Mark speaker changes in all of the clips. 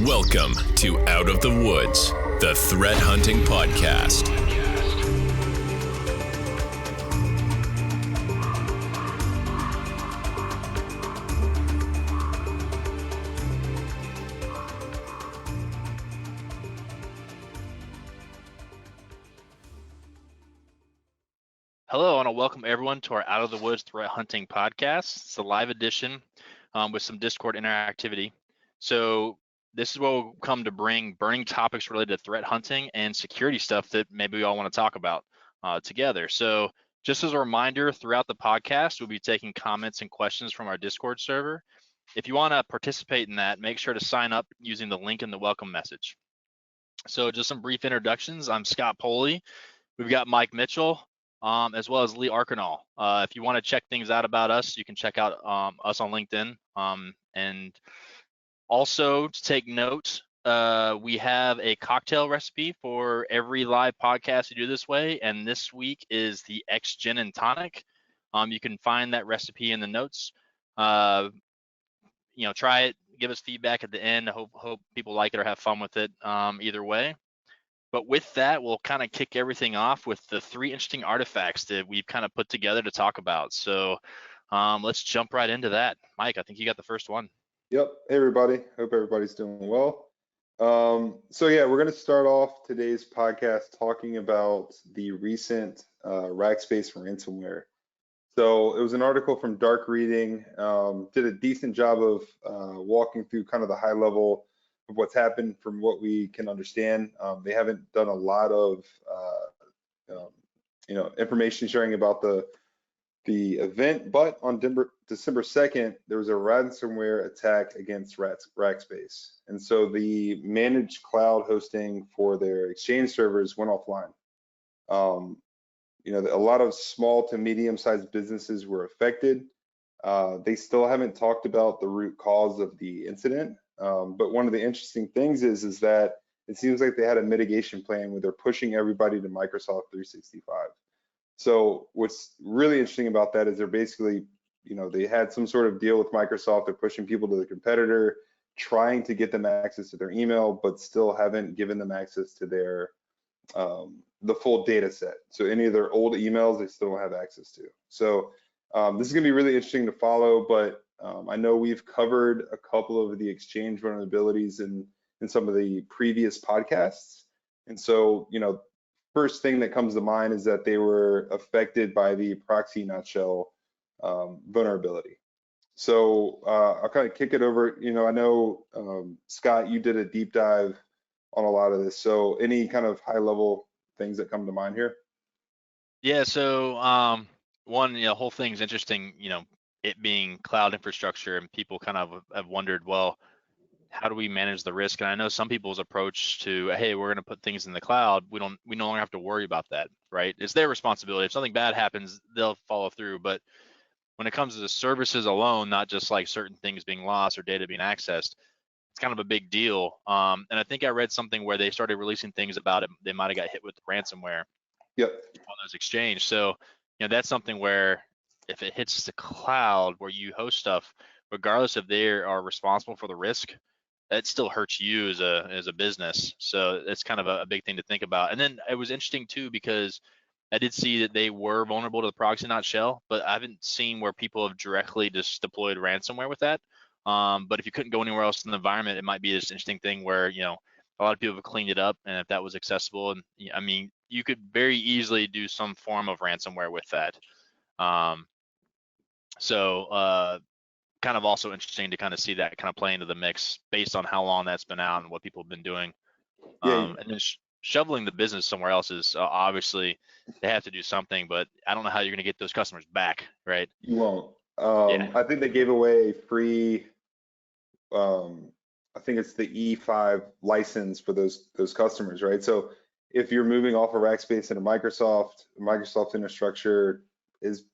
Speaker 1: Welcome to Out of the Woods, the threat hunting podcast.
Speaker 2: Hello, and I welcome everyone to our Out of the Woods Threat Hunting podcast. It's a live edition with some Discord interactivity. So this is what we'll come to bring burning topics related to threat hunting and security stuff that maybe we all want to talk about together. So just as a reminder, throughout the podcast, we'll be taking comments and questions from our Discord server. If you want to participate in that, make sure to sign up using the link in the welcome message. So just some brief introductions. I'm Scott Poley. We've got Mike Mitchell, as well as Lee Arkanal. If you want to check things out about us, you can check out us on LinkedIn. And also to take note, we have a cocktail recipe for every live podcast we do this way. And this week is the X Gin and Tonic. You can find that recipe in the notes. Try it, give us feedback at the end. I hope people like it or have fun with it either way. But with that, we'll kind of kick everything off with the 3 interesting artifacts that we've kind of put together to talk about. So let's jump right into that. Mike, I think you got the first one.
Speaker 3: Yep. Hey, everybody. Hope everybody's doing well. So yeah, we're going to start off today's podcast talking about the recent Rackspace ransomware. So it was an article from Dark Reading, did a decent job of walking through kind of the high level of what's happened from what we can understand. They haven't done a lot of information sharing about the event, but on December 2nd, there was a ransomware attack against Rackspace. And so the managed cloud hosting for their Exchange servers went offline. A lot of small to medium-sized businesses were affected. They still haven't talked about the root cause of the incident. But one of the interesting things is that it seems like they had a mitigation plan where they're pushing everybody to Microsoft 365. So what's really interesting about that is they're basically, they had some sort of deal with Microsoft. They're pushing people to the competitor, trying to get them access to their email, but still haven't given them access to their the full data set. So any of their old emails, they still don't have access to. So this is gonna be really interesting to follow, but I know we've covered a couple of the Exchange vulnerabilities in some of the previous podcasts. And so, first thing that comes to mind is that they were affected by the proxy nutshell vulnerability. So I'll kind of kick it over. I know, Scott, you did a deep dive on a lot of this. So any kind of high level things that come to mind here?
Speaker 2: Yeah, so one, whole thing's interesting, it being cloud infrastructure, and people kind of have wondered, well, how do we manage the risk? And I know some people's approach to, hey, we're going to put things in the cloud. We no longer have to worry about that, right? It's their responsibility. If something bad happens, they'll follow through. But when it comes to the services alone, not just like certain things being lost or data being accessed, it's kind of a big deal. And I think I read something where they started releasing things about it. They might have got hit with ransomware.
Speaker 3: Yep.
Speaker 2: On those Exchange. So, that's something where if it hits the cloud where you host stuff, regardless if they are responsible for the risk, that still hurts you as a business. So that's kind of a big thing to think about. And then it was interesting too, because I did see that they were vulnerable to the proxy nutshell, but I haven't seen where people have directly just deployed ransomware with that. But if you couldn't go anywhere else in the environment, it might be this interesting thing where, a lot of people have cleaned it up, and if that was accessible, and you could very easily do some form of ransomware with that. Kind of also interesting to kind of see that kind of play into the mix based on how long that's been out and what people have been doing. And then shoveling the business somewhere else is obviously they have to do something, but I don't know how you're going to get those customers back, right?
Speaker 3: You won't. I think they gave away free, I think it's the E5 license for those customers, right? So if you're moving off of Rackspace into Microsoft infrastructure is,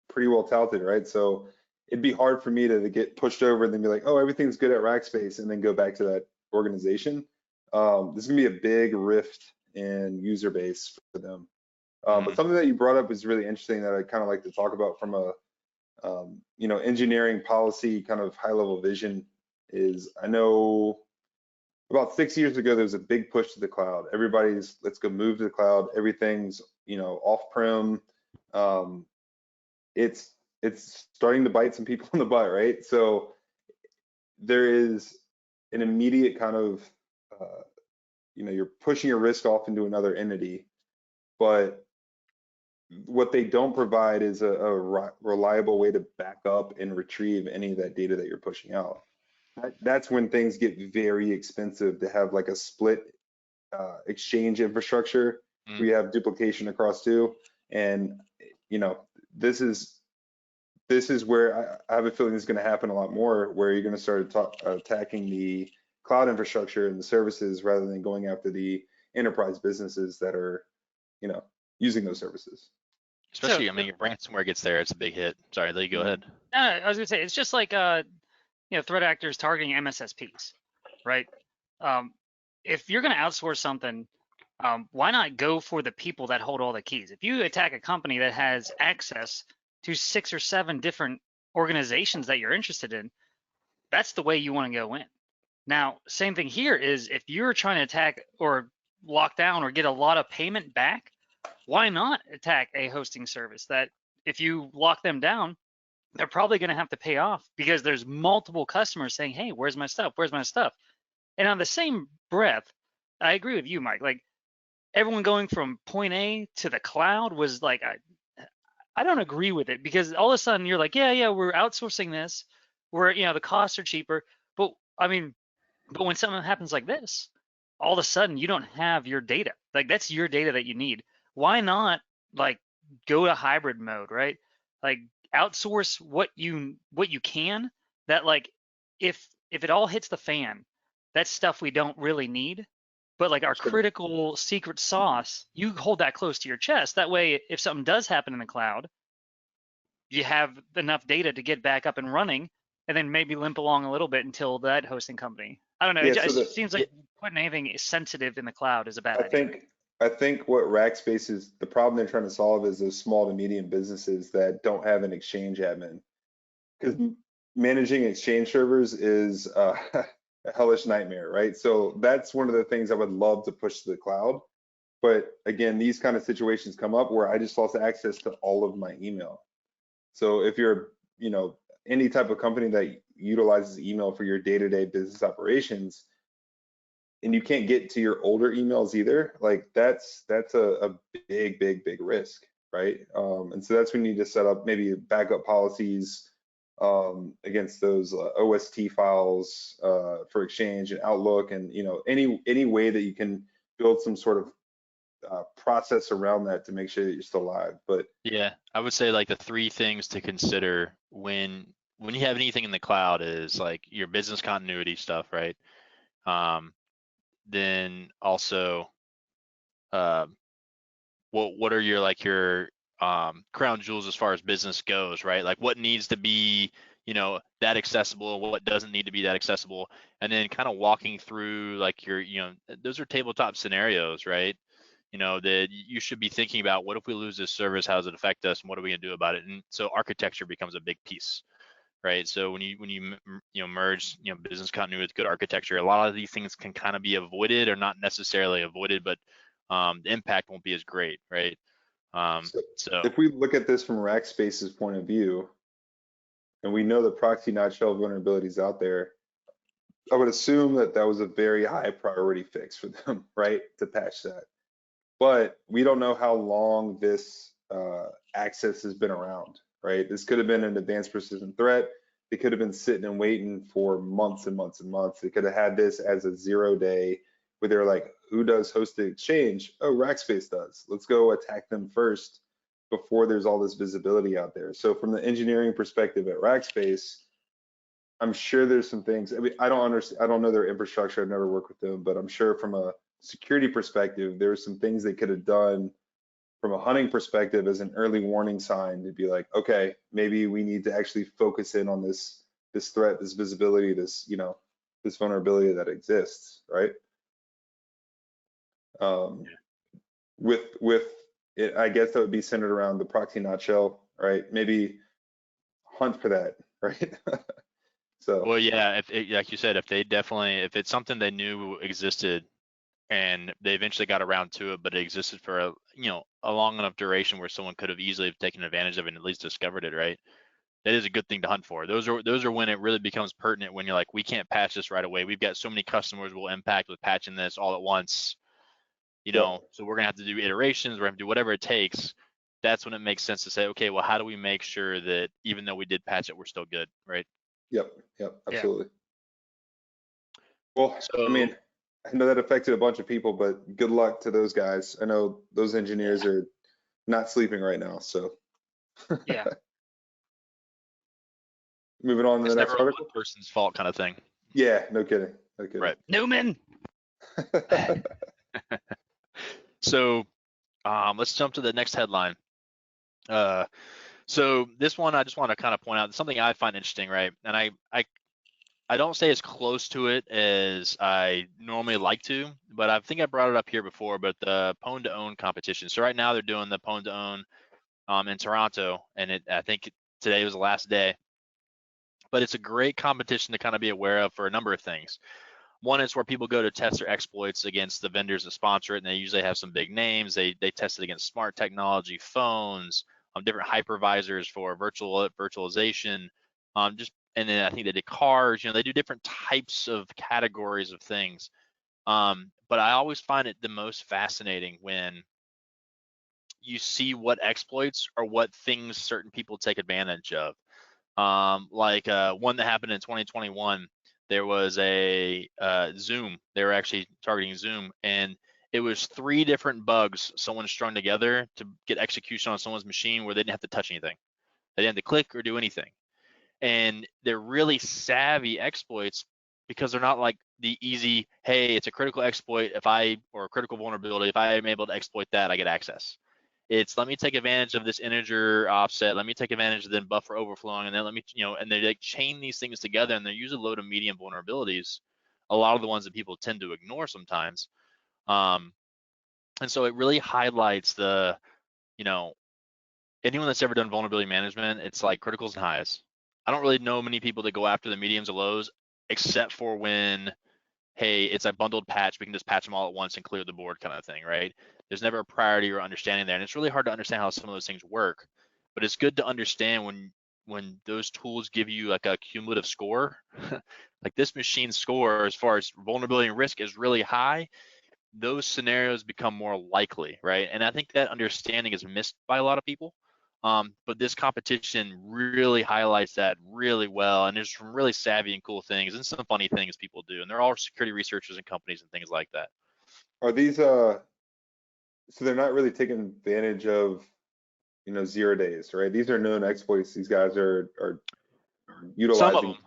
Speaker 3: pretty well touted, right? So it'd be hard for me to get pushed over and then be like, oh, everything's good at Rackspace, and then go back to that organization. This is gonna be a big rift in user base for them. But something that you brought up is really interesting that I kind of like to talk about from a engineering policy kind of high level vision is, I know about 6 years ago, there was a big push to the cloud. Everybody's, let's go move to the cloud. Everything's, off-prem. It's starting to bite some people in the butt, right? So there is an immediate kind of, you're pushing your risk off into another entity, but what they don't provide is a reliable way to back up and retrieve any of that data that you're pushing out. That's when things get very expensive to have like a split exchange infrastructure. We have duplication across two, and this is where I have a feeling is going to happen a lot more, where you're going to start attacking the cloud infrastructure and the services rather than going after the enterprise businesses that are, using those services.
Speaker 2: Especially, your ransomware gets there, it's a big hit. Sorry, Lee, go ahead.
Speaker 4: I was gonna say, it's just like, threat actors targeting MSSPs, right? If you're gonna outsource something, why not go for the people that hold all the keys? If you attack a company that has access to 6 or 7 different organizations that you're interested in, that's the way you want to go in. Now, same thing here is if you're trying to attack or lock down or get a lot of payment back, why not attack a hosting service that if you lock them down, they're probably going to have to pay off because there's multiple customers saying, hey, where's my stuff? Where's my stuff? And on the same breath, I agree with you, Mike. Like, everyone going from point A to the cloud was like, I don't agree with it, because all of a sudden you're like, yeah, we're outsourcing this. We're, the costs are cheaper. But when something happens like this, all of a sudden you don't have your data. Like, that's your data that you need. Why not like go to hybrid mode, right? Like, outsource what you can, that like if it all hits the fan, that's stuff we don't really need. But like our critical secret sauce, you hold that close to your chest. That way, if something does happen in the cloud, you have enough data to get back up and running, and then maybe limp along a little bit until that hosting company. I don't know.
Speaker 3: Yeah,
Speaker 4: it seems like putting anything sensitive in the cloud is a bad idea.
Speaker 3: I think what Rackspace is, the problem they're trying to solve is those small to medium businesses that don't have an exchange admin. Because managing exchange servers is a hellish nightmare, right? So that's one of the things I would love to push to the cloud. But again, these kind of situations come up where I just lost access to all of my email. So if you're, any type of company that utilizes email for your day-to-day business operations, and you can't get to your older emails either, like that's a big risk, right? And so that's when you need to set up maybe backup policies against those OST files for Exchange and Outlook, and any way that you can build some sort of process around that to make sure that you're still alive. But
Speaker 2: yeah, I would say like the 3 things to consider when you have anything in the cloud is like your business continuity stuff, right? Then also, what are your crown jewels as far as business goes, right? Like what needs to be, that accessible and what doesn't need to be that accessible, and then kind of walking through like your, those are tabletop scenarios, right? That you should be thinking about, what if we lose this service? How does it affect us? And what are we gonna do about it? And so architecture becomes a big piece, right? So when you merge business continuity with good architecture, a lot of these things can kind of be avoided, or not necessarily avoided, but the impact won't be as great, right? So
Speaker 3: if we look at this from Rackspace's point of view, and we know the proxy not shell vulnerabilities out there, I would assume that was a very high priority fix for them, right, to patch that. But we don't know how long this access has been around, right? This could have been an advanced persistent threat. They could have been sitting and waiting for months and months and months. They could have had this as a 0-day where they're like, who does hosted exchange? Oh, Rackspace does. Let's go attack them first before there's all this visibility out there. So from the engineering perspective at Rackspace, I'm sure there's some things. I mean, I don't know their infrastructure. I've never worked with them, but I'm sure from a security perspective, there were some things they could have done from a hunting perspective as an early warning sign to be like, okay, maybe we need to actually focus in on this threat, this visibility, this this vulnerability that exists, right? With it, I guess that would be centered around the proxy not shell, right? Maybe hunt for that, right? So
Speaker 2: Well, yeah, like you said, if it's something they knew existed and they eventually got around to it, but it existed for a long enough duration where someone could have easily have taken advantage of it and at least discovered it, right? That is a good thing to hunt for. Those are when it really becomes pertinent, when you're like, we can't patch this right away. We've got so many customers we'll impact with patching this all at once,
Speaker 3: Yep.
Speaker 2: so we're gonna have to do iterations, we're gonna have to do whatever it takes. That's when it makes sense to say, okay, well, how do we make sure that even though we did patch it, we're still good, right?
Speaker 3: Yep,
Speaker 4: Yeah.
Speaker 3: absolutely. Well,
Speaker 2: So
Speaker 3: I mean, I know that affected a bunch of people, but good luck to those guys. I know those engineers are not sleeping right now, so.
Speaker 4: Yeah.
Speaker 3: Moving on to
Speaker 2: it's
Speaker 3: the next
Speaker 2: never
Speaker 3: article.
Speaker 2: one person's fault kind of thing.
Speaker 3: Yeah, no kidding, no kidding.
Speaker 2: Right.
Speaker 4: Newman.
Speaker 2: So let's jump to the next headline. So this one I just want to kind of point out something I find interesting, right? And I don't say as close to it as I normally like to, but I think I brought it up here before, but the Pwn to Own competition. So right now they're doing the Pwn to Own in Toronto, and I think today was the last day. But it's a great competition to kind of be aware of for a number of things. One is where people go to test their exploits against the vendors that sponsor it, and they usually have some big names. They test it against smart technology, phones, different hypervisors for virtualization, and then I think they did cars. They do different types of categories of things. But I always find it the most fascinating when you see what exploits or what things certain people take advantage of. Like one that happened in 2021. There was a Zoom. They were actually targeting Zoom, and it was 3 different bugs someone strung together to get execution on someone's machine where they didn't have to touch anything. They didn't have to click or do anything. And they're really savvy exploits because they're not like the easy, hey, it's a critical exploit or a critical vulnerability. If I am able to exploit that, I get access. It's let me take advantage of this integer offset. Let me take advantage of the buffer overflowing, and then let me, and they like chain these things together, and they're usually low to medium vulnerabilities. A lot of the ones that people tend to ignore sometimes. And so it really highlights the, anyone that's ever done vulnerability management, it's like criticals and highs. I don't really know many people that go after the mediums or lows, except for when, hey, it's a bundled patch, we can just patch them all at once and clear the board kind of thing, right? There's never a priority or understanding there, and it's really hard to understand how some of those things work. But it's good to understand when those tools give you like a cumulative score, like this machine's score as far as vulnerability and risk is really high, those scenarios become more likely, right? And I think that understanding is missed by a lot of people. But this competition really highlights that really well, and there's some really savvy and cool things and some funny things people do, and they're all security researchers and companies and things like that.
Speaker 3: Are these so they're not really taking advantage of 0 days, right? These are known exploits these guys are utilizing.
Speaker 2: Some of them.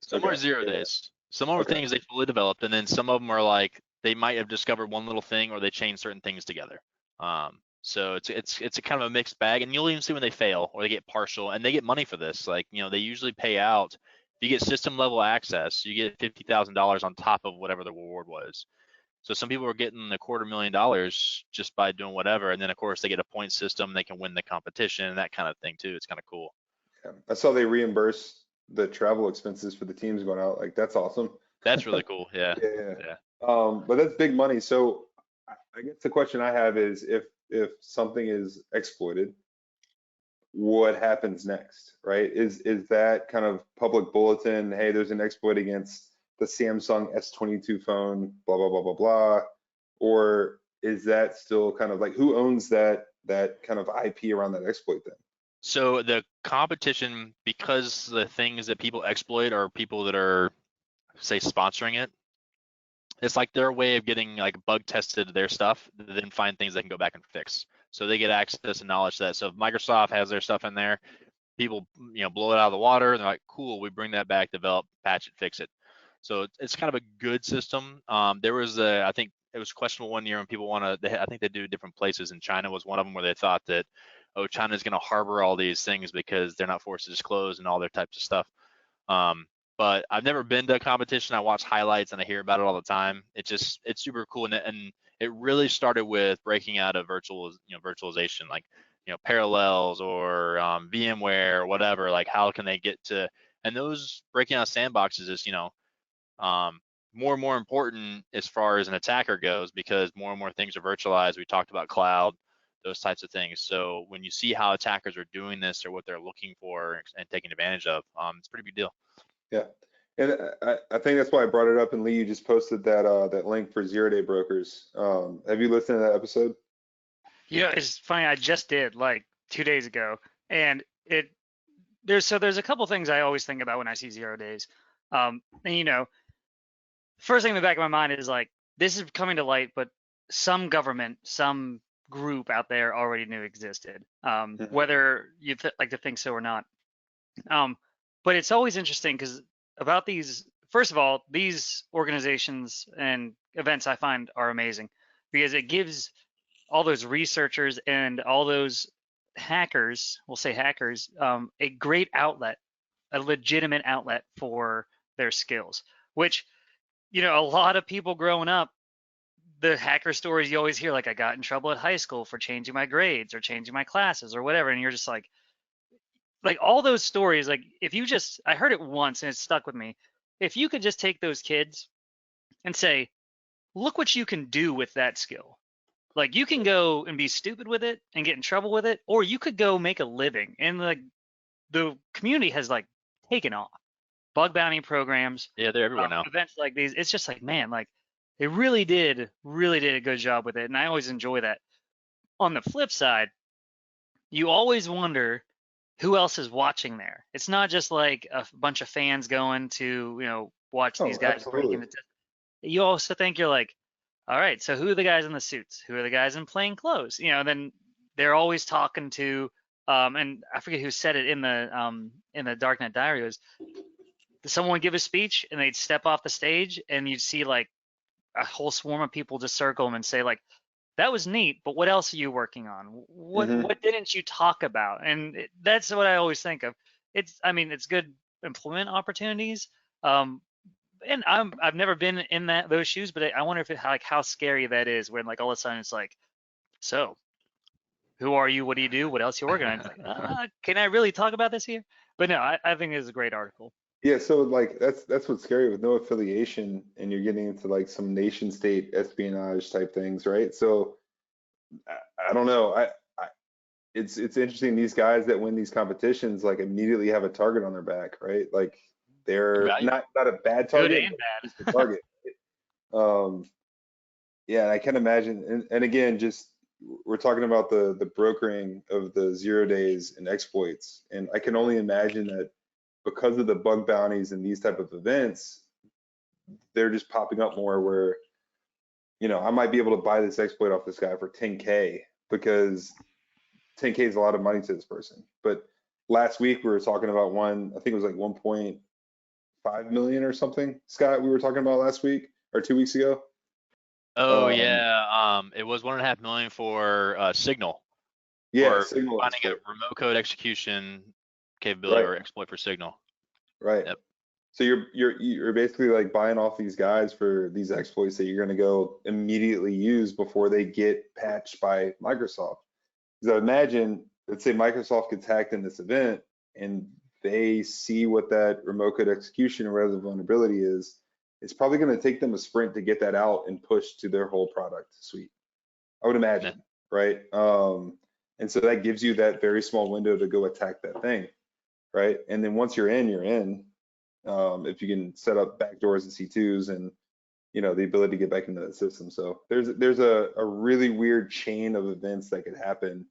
Speaker 2: Some are 0
Speaker 3: yeah.
Speaker 2: days. Some are things they fully developed, and then some of them are like they might have discovered one little thing or they chain certain things together. So it's a kind of a mixed bag, and you'll even see when they fail or they get partial, and they get money for this. Like, they usually pay out. If you get system level access, you get $50,000 on top of whatever the reward was. So some people are getting $250,000 just by doing whatever, and then of course they get a point system, they can win the competition and that kind of thing too. It's kind of cool.
Speaker 3: Yeah. I saw they reimburse the travel expenses for the teams going out. Like, that's awesome.
Speaker 2: That's really cool. Yeah.
Speaker 3: Yeah. But that's big money. So I guess the question I have is if something is exploited, what happens next, right? Is that kind of public bulletin, hey, there's an exploit against the Samsung S22 phone, blah, blah, blah, blah, blah, or is that still kind of like, who owns that kind of IP around that exploit then?
Speaker 2: So the competition, because the things that people exploit are people that are, say, sponsoring it, it's like their way of getting like bug tested their stuff, then find things they can go back and fix. So they get access and knowledge to that. So if Microsoft has their stuff in there, people blow it out of the water, and they're like, cool, we bring that back, develop, patch it, fix it. So it's kind of a good system. There was I think it was questionable one year when people I think they do different places, and China was one of them where they thought that, oh, China's going to harbor all these things because they're not forced to disclose and all their types of stuff. But I've never been to a competition. I watch highlights and I hear about it all the time. It's super cool, and it really started with breaking out of virtualization, like Parallels or VMware or whatever. Like, how can they get to And those breaking out sandboxes is, more and more important as far as an attacker goes, because more and more things are virtualized. We talked about cloud, those types of things. So when you see how attackers are doing this or what they're looking for and taking advantage of, it's a pretty big deal.
Speaker 3: Yeah, and I think that's why I brought it up. And Lee, you just posted that link for zero-day brokers. Have you listened to that episode?
Speaker 4: Yeah, it's funny. I just did like 2 days ago, and there's a couple things I always think about when I see 0 days. And first thing in the back of my mind is like, this is coming to light, but some government, some group out there already knew existed, whether you like to think so or not. But it's always interesting because about these, first of all, these organizations and events I find are amazing because it gives all those researchers and all those hackers, we'll say hackers, a great outlet, a legitimate outlet for their skills, which, a lot of people growing up, the hacker stories you always hear, like I got in trouble at high school for changing my grades or changing my classes or whatever. And you're just like all those stories, like I heard it once and it stuck with me. If you could just take those kids and say, look what you can do with that skill. Like you can go and be stupid with it and get in trouble with it, or you could go make a living. And like the community has like taken off. Bug bounty programs.
Speaker 2: Yeah, they're everywhere now.
Speaker 4: Events like these, it's just like, man, like they really did a good job with it. And I always enjoy that. On the flip side, you always wonder who else is watching there. It's not just like a bunch of fans going to, watch these guys break into. You also think you're like, all right, so who are the guys in the suits? Who are the guys in plain clothes? Then they're always talking to, and I forget who said it in the Darknet Diary, was someone would give a speech and they'd step off the stage and you'd see like a whole swarm of people just circle them and say like, that was neat, but what else are you working on? What didn't you talk about? And that's what I always think of. It's good employment opportunities. And I've never been in those shoes, but I wonder if how scary that is when like all of a sudden it's like, so who are you? What do you do? What else you working on? It's like, can I really talk about this here? But no, I think it's a great article.
Speaker 3: Yeah, so like that's what's scary with no affiliation, and you're getting into like some nation state espionage type things, right? So I don't know. It's interesting. These guys that win these competitions like immediately have a target on their back, right? Like they're not a bad target,
Speaker 4: good and bad.
Speaker 3: just a target. Yeah, and I can imagine. And again, just we're talking about the brokering of the 0 days and exploits, and I can only imagine that because of the bug bounties and these type of events, they're just popping up more where, I might be able to buy this exploit off this guy for 10K because 10K is a lot of money to this person. But last week we were talking about one, I think it was like 1.5 million or something. Scott, we were talking about last week or 2 weeks ago.
Speaker 2: Oh yeah, it was 1.5 million for Signal.
Speaker 3: Yeah,
Speaker 2: or
Speaker 3: Signal
Speaker 2: finding a remote code execution capability or exploit for Signal.
Speaker 3: Right. Yep. So you're basically like buying off these guys for these exploits that you're going to go immediately use before they get patched by Microsoft. Because I imagine, let's say Microsoft gets hacked in this event and they see what that remote code execution or whatever the vulnerability is, it's probably going to take them a sprint to get that out and push to their whole product suite. I would imagine, right? And so that gives you that very small window to go attack that thing, right? And then once you're in, you're in. If you can set up backdoors and C2s and the ability to get back into the system. So there's a really weird chain of events that could happen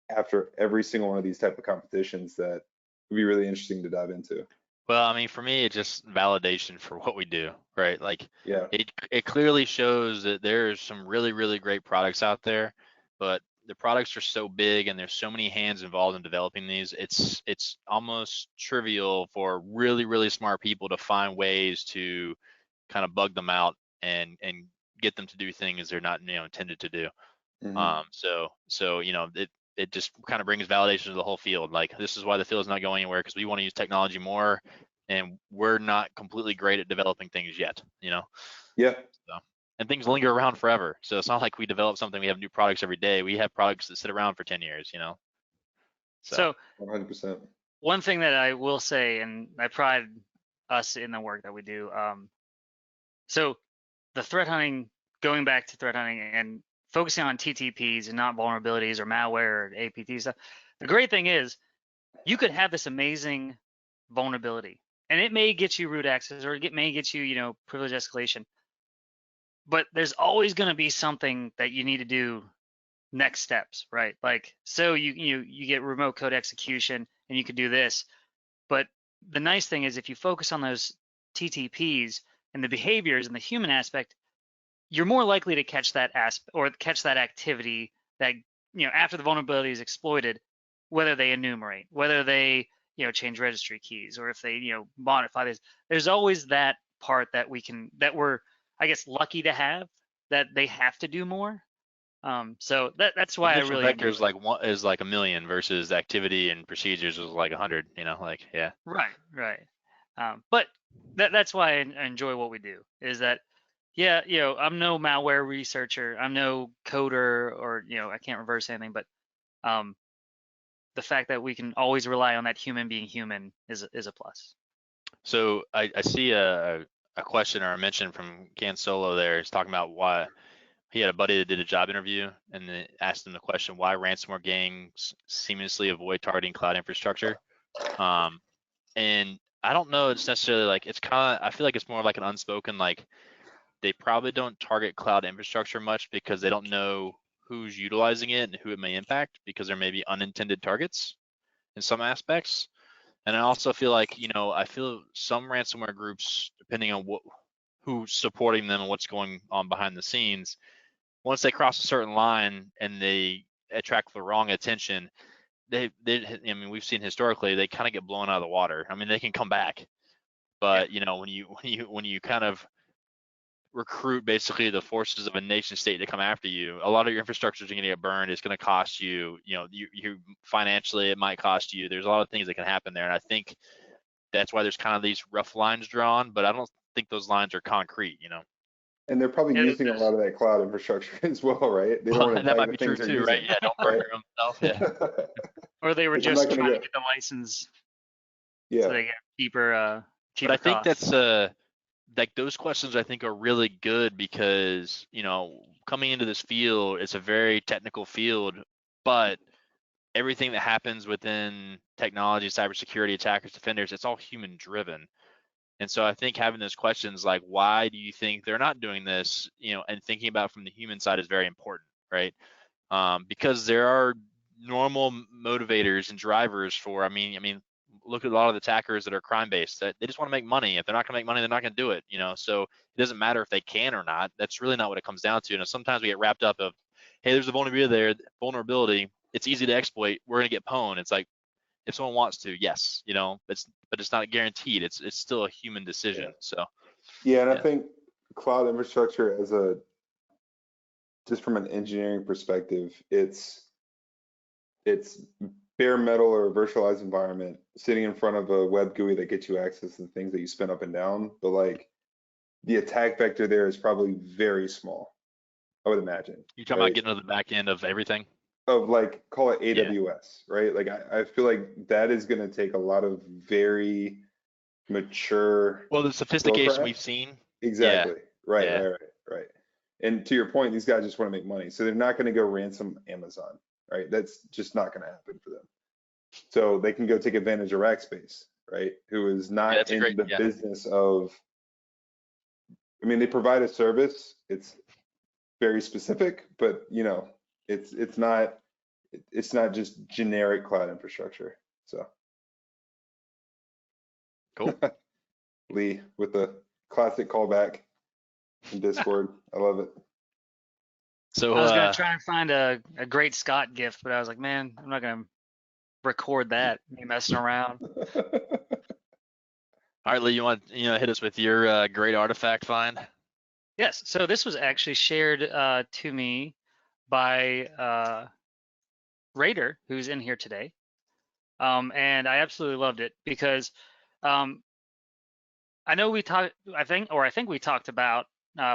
Speaker 3: after every single one of these type of competitions that would be really interesting to dive into.
Speaker 2: Well, I mean, for me, it's just validation for what we do, right? Like,
Speaker 3: yeah,
Speaker 2: it clearly shows that there's some really, really great products out there, but the products are so big and there's so many hands involved in developing these. It's almost trivial for really, really smart people to find ways to kind of bug them out and get them to do things they're not intended to do. So it just kind of brings validation to the whole field. Like, this is why the field is not going anywhere, because we want to use technology more, and we're not completely great at developing things yet.
Speaker 3: Yeah.
Speaker 2: So, and things linger around forever. So it's not like we develop something, we have new products every day. We have products that sit around for 10 years.
Speaker 4: So
Speaker 3: 100%.
Speaker 4: one thing that I will say, and I pride us in the work that we do. So the threat hunting, going back to threat hunting and focusing on TTPs and not vulnerabilities or malware or APT stuff. The great thing is you could have this amazing vulnerability and it may get you root access or it may get you, privilege escalation. But there's always going to be something that you need to do next steps, right? Like, so you get remote code execution and you could do this. But the nice thing is if you focus on those TTPs and the behaviors and the human aspect, you're more likely to catch that or catch that activity that, after the vulnerability is exploited, whether they enumerate, whether they, change registry keys, or if they, modify this. There's always that part that we're, I guess, lucky to have, that they have to do more. So that's why I really
Speaker 2: vectors is like 1 million versus activity and procedures is like 100. Yeah.
Speaker 4: Right. But that's why I enjoy what we do. Is that, yeah, I'm no malware researcher, I'm no coder, or I can't reverse anything. But the fact that we can always rely on that human being human is a plus.
Speaker 2: So I see a question or a mention from Can Solo there. He's talking about why he had a buddy that did a job interview and they asked him the question, why ransomware gangs seamlessly avoid targeting cloud infrastructure. And I don't know, it's necessarily like, it's kind of, I feel like it's more like an unspoken, like they probably don't target cloud infrastructure much because they don't know who's utilizing it and who it may impact, because there may be unintended targets in some aspects. And I also feel like, I feel some ransomware groups, depending on who's supporting them and what's going on behind the scenes, once they cross a certain line and they attract the wrong attention, we've seen historically, they kind of get blown out of the water. I mean, they can come back, but when you kind of recruit basically the forces of a nation state to come after you, a lot of your infrastructure is going to get burned. It's going to cost you, you financially, it might cost you. There's a lot of things that can happen there. And I think that's why there's kind of these rough lines drawn, but I don't think those lines are concrete,
Speaker 3: And they're probably using a lot of that cloud infrastructure as well, right? They don't
Speaker 2: that might be true too, right? Yeah, don't burn themselves. Yeah.
Speaker 4: Or they were just trying to get the license, so they get cheaper.
Speaker 2: But I think that's like those questions I think are really good because coming into this field, it's a very technical field, but everything that happens within technology, cybersecurity, attackers, defenders, it's all human driven. And so I think having those questions like, why do you think they're not doing this, and thinking about from the human side is very important, right? Because there are normal motivators and drivers for, I mean, look at a lot of the attackers that are crime-based, that they just want to make money. If they're not going to make money, they're not going to do it, So it doesn't matter if they can or not. That's really not what it comes down to. Sometimes we get wrapped up of, hey, there's a vulnerability. It's easy to exploit. We're going to get pwned. It's like, if someone wants to, yes, but it's not guaranteed. It's still a human decision.
Speaker 3: Yeah.
Speaker 2: So.
Speaker 3: Yeah, and I think cloud infrastructure just from an engineering perspective, it's bare metal or a virtualized environment sitting in front of a web GUI that gets you access to the things that you spin up and down. But like the attack vector there is probably very small, I would imagine.
Speaker 2: You're talking about getting to the back end of everything?
Speaker 3: Of like, call it AWS, right? Like I feel like that is going to take a lot of very mature.
Speaker 2: Well, the sophistication we've seen.
Speaker 3: Exactly. Yeah. Right. And to your point, these guys just want to make money. So they're not going to go ransom Amazon, right? That's just not going to happen for them. So they can go take advantage of Rackspace, right? Who is not in the business of, they provide a service. It's very specific, but it's not just generic cloud infrastructure. So
Speaker 2: cool.
Speaker 3: Lee with the classic callback in Discord. I love it.
Speaker 4: So I was gonna try and find a great Scott gift, but I was like, man, I'm not gonna record that. Me messing around.
Speaker 2: All right, Lee, you want hit us with your great artifact find?
Speaker 4: Yes. So this was actually shared to me by Raider, who's in here today, and I absolutely loved it because I know I think we talked about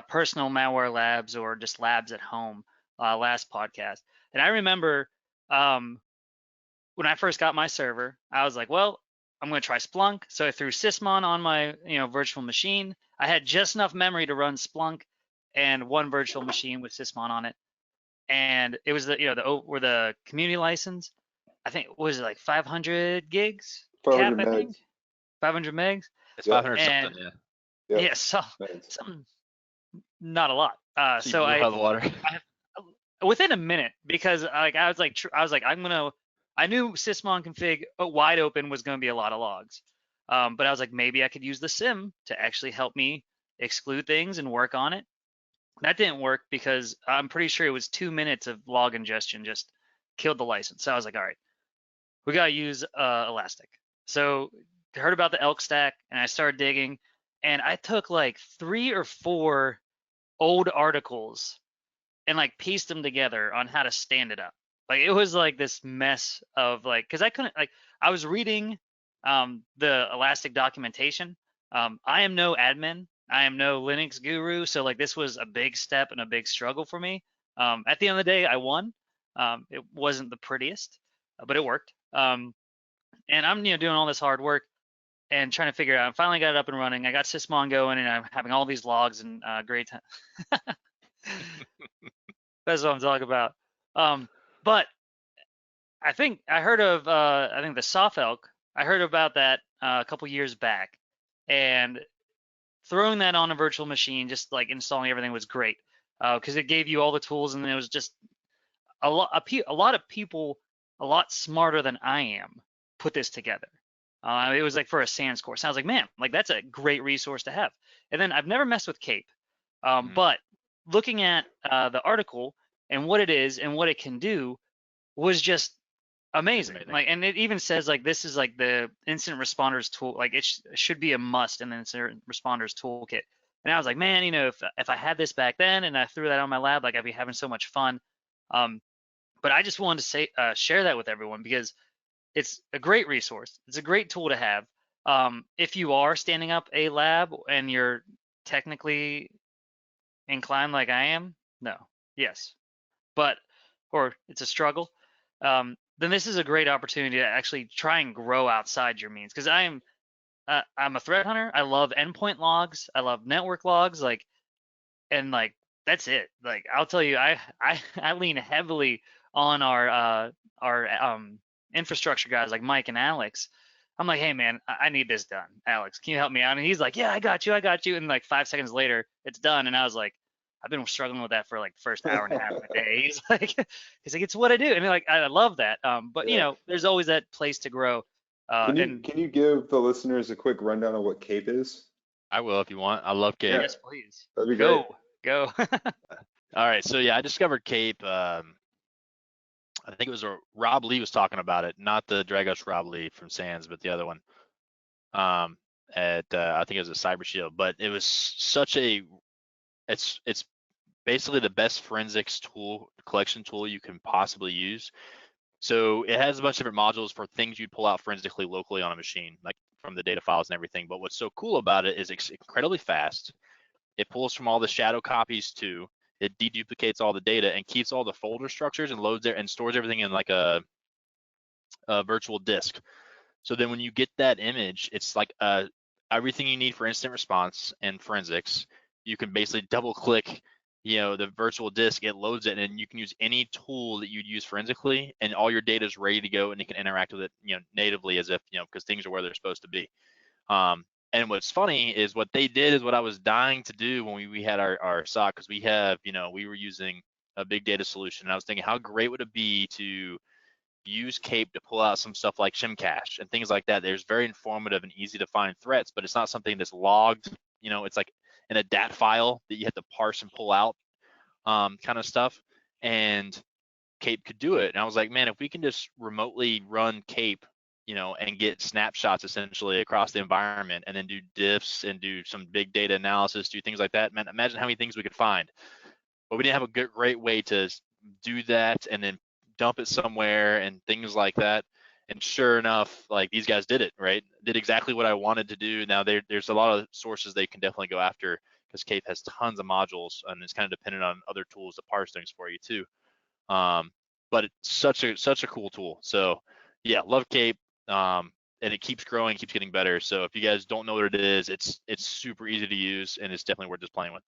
Speaker 4: personal malware labs or just labs at home last podcast, and I remember when I first got my server, I was like, well, I'm going to try Splunk. So I threw Sysmon on my virtual machine. I had just enough memory to run Splunk and one virtual machine with Sysmon on it. And it was the community license. I think was it like 500 gigs?
Speaker 3: 500
Speaker 4: cap, I
Speaker 3: megs.
Speaker 4: think 500 megs.
Speaker 2: It's
Speaker 3: Yep.
Speaker 2: 500
Speaker 4: And
Speaker 2: something, yeah.
Speaker 3: Yep.
Speaker 4: yeah, so
Speaker 3: Megs.
Speaker 4: something, not a lot.
Speaker 2: So you
Speaker 4: So
Speaker 2: blew out of the water.
Speaker 4: within a minute, because I was like I knew Sysmon config wide open was going to be a lot of logs, but I was like, maybe I could use the sim to actually help me exclude things and work on it. That didn't work because I'm pretty sure it was 2 minutes of log ingestion just killed the license. So I was like, all right, we got to use Elastic. So I heard about the ELK stack and I started digging, and I took like 3 or 4 old articles and like pieced them together on how to stand it up. Like it was like this mess of like, because I couldn't, like, I was reading the Elastic documentation. I am no admin. I am no Linux guru. So like this was a big step and a big struggle for me. At the end of the day, I won. It wasn't the prettiest, but it worked. And I'm doing all this hard work and trying to figure it out. I finally got it up and running. I got Sysmon going, and I'm having all these logs and great time. That's what I'm talking about. But I think I heard of the SOF-ELK. I heard about that a couple years back, and throwing that on a virtual machine, just like installing everything, was great because it gave you all the tools, and it was just a lot of people a lot smarter than I am put this together. It was like for a SANS course. And I was like, man, like that's a great resource to have. And then I've never messed with KAPE, but looking at the article and what it is and what it can do was just amazing. Like, and it even says like this is like the incident responders tool. Like it should be a must in the incident responders toolkit. And I was like, man, if I had this back then and I threw that on my lab, like I'd be having so much fun. But I just wanted to share that with everyone because it's a great resource. It's a great tool to have. If you are standing up a lab and you're technically inclined like I am, yes, or it's a struggle, then this is a great opportunity to actually try and grow outside your means. Because I'm a threat hunter. I love endpoint logs. I love network logs. And that's it. Like I'll tell you, I lean heavily on our infrastructure guys like Mike and Alex. I'm like, hey man, I need this done. Alex, can you help me out? And he's like, yeah, I got you. And like 5 seconds later, it's done. And I was like, I've been struggling with that for like the first hour and a half of the day. He's like, it's what I do. And like, I love that. But there's always that place to grow.
Speaker 3: Can you give the listeners a quick rundown of what KAPE is?
Speaker 2: I will if you want. I love KAPE.
Speaker 4: Yes, please.
Speaker 3: That'd be great.
Speaker 4: Go.
Speaker 2: All right. So yeah, I discovered KAPE. I think it was Rob Lee was talking about it, not the Dragos Rob Lee from SANS, but the other one. I think it was a Cyber Shield, but it was such it's basically the best forensics collection tool you can possibly use. So it has a bunch of different modules for things you'd pull out forensically locally on a machine, like from the data files and everything. But what's so cool about it is it's incredibly fast. It pulls from all the shadow copies too. It deduplicates all the data and keeps all the folder structures and loads it and stores everything in like a virtual disk. So then when you get that image, it's like everything you need for incident response and forensics. You can basically double click, the virtual disk, it loads it, and you can use any tool that you'd use forensically, and all your data is ready to go, and you can interact with it, natively as if, because things are where they're supposed to be. And what's funny is what they did is what I was dying to do when we had our SOC, because we have, we were using a big data solution. And I was thinking, how great would it be to use KAPE to pull out some stuff like shimcache and things like that. There's very informative and easy to find threats, but it's not something that's logged. It's like in a DAT file that you have to parse and pull out, kind of stuff. And KAPE could do it. And I was like, man, if we can just remotely run KAPE, and get snapshots essentially across the environment, and then do diffs and do some big data analysis, do things like that. Man, imagine how many things we could find. But we didn't have a great way to do that and then dump it somewhere and things like that. And sure enough, like these guys did it, right? Did exactly what I wanted to do. Now there's a lot of sources they can definitely go after, because KAPE has tons of modules and it's kind of dependent on other tools to parse things for you too. But it's such a cool tool. So yeah, love KAPE. and it keeps growing, keeps getting better. So if you guys don't know what it is, it's super easy to use, and it's definitely worth just playing with.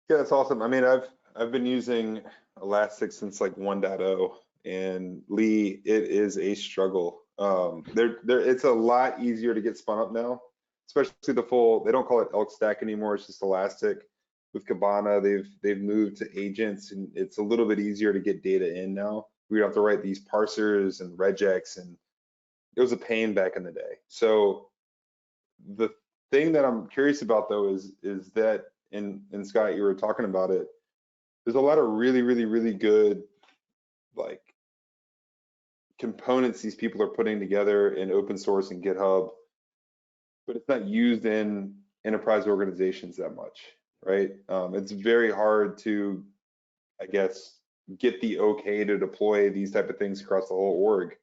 Speaker 3: Yeah, that's awesome. I mean, I've been using Elastic since like 1.0, and Lee, it is a struggle. It's a lot easier to get spun up now, especially the full. They don't call it ELK stack anymore. It's just Elastic. With Kibana, they've moved to agents, and it's a little bit easier to get data in now. We don't have to write these parsers and regex, and it was a pain back in the day. So the thing that I'm curious about though is that, and Scott, you were talking about it, there's a lot of really good like components these people are putting together in open source and GitHub, but it's not used in enterprise organizations that much, right? It's very hard to, I guess, get the okay to deploy these type of things across the whole org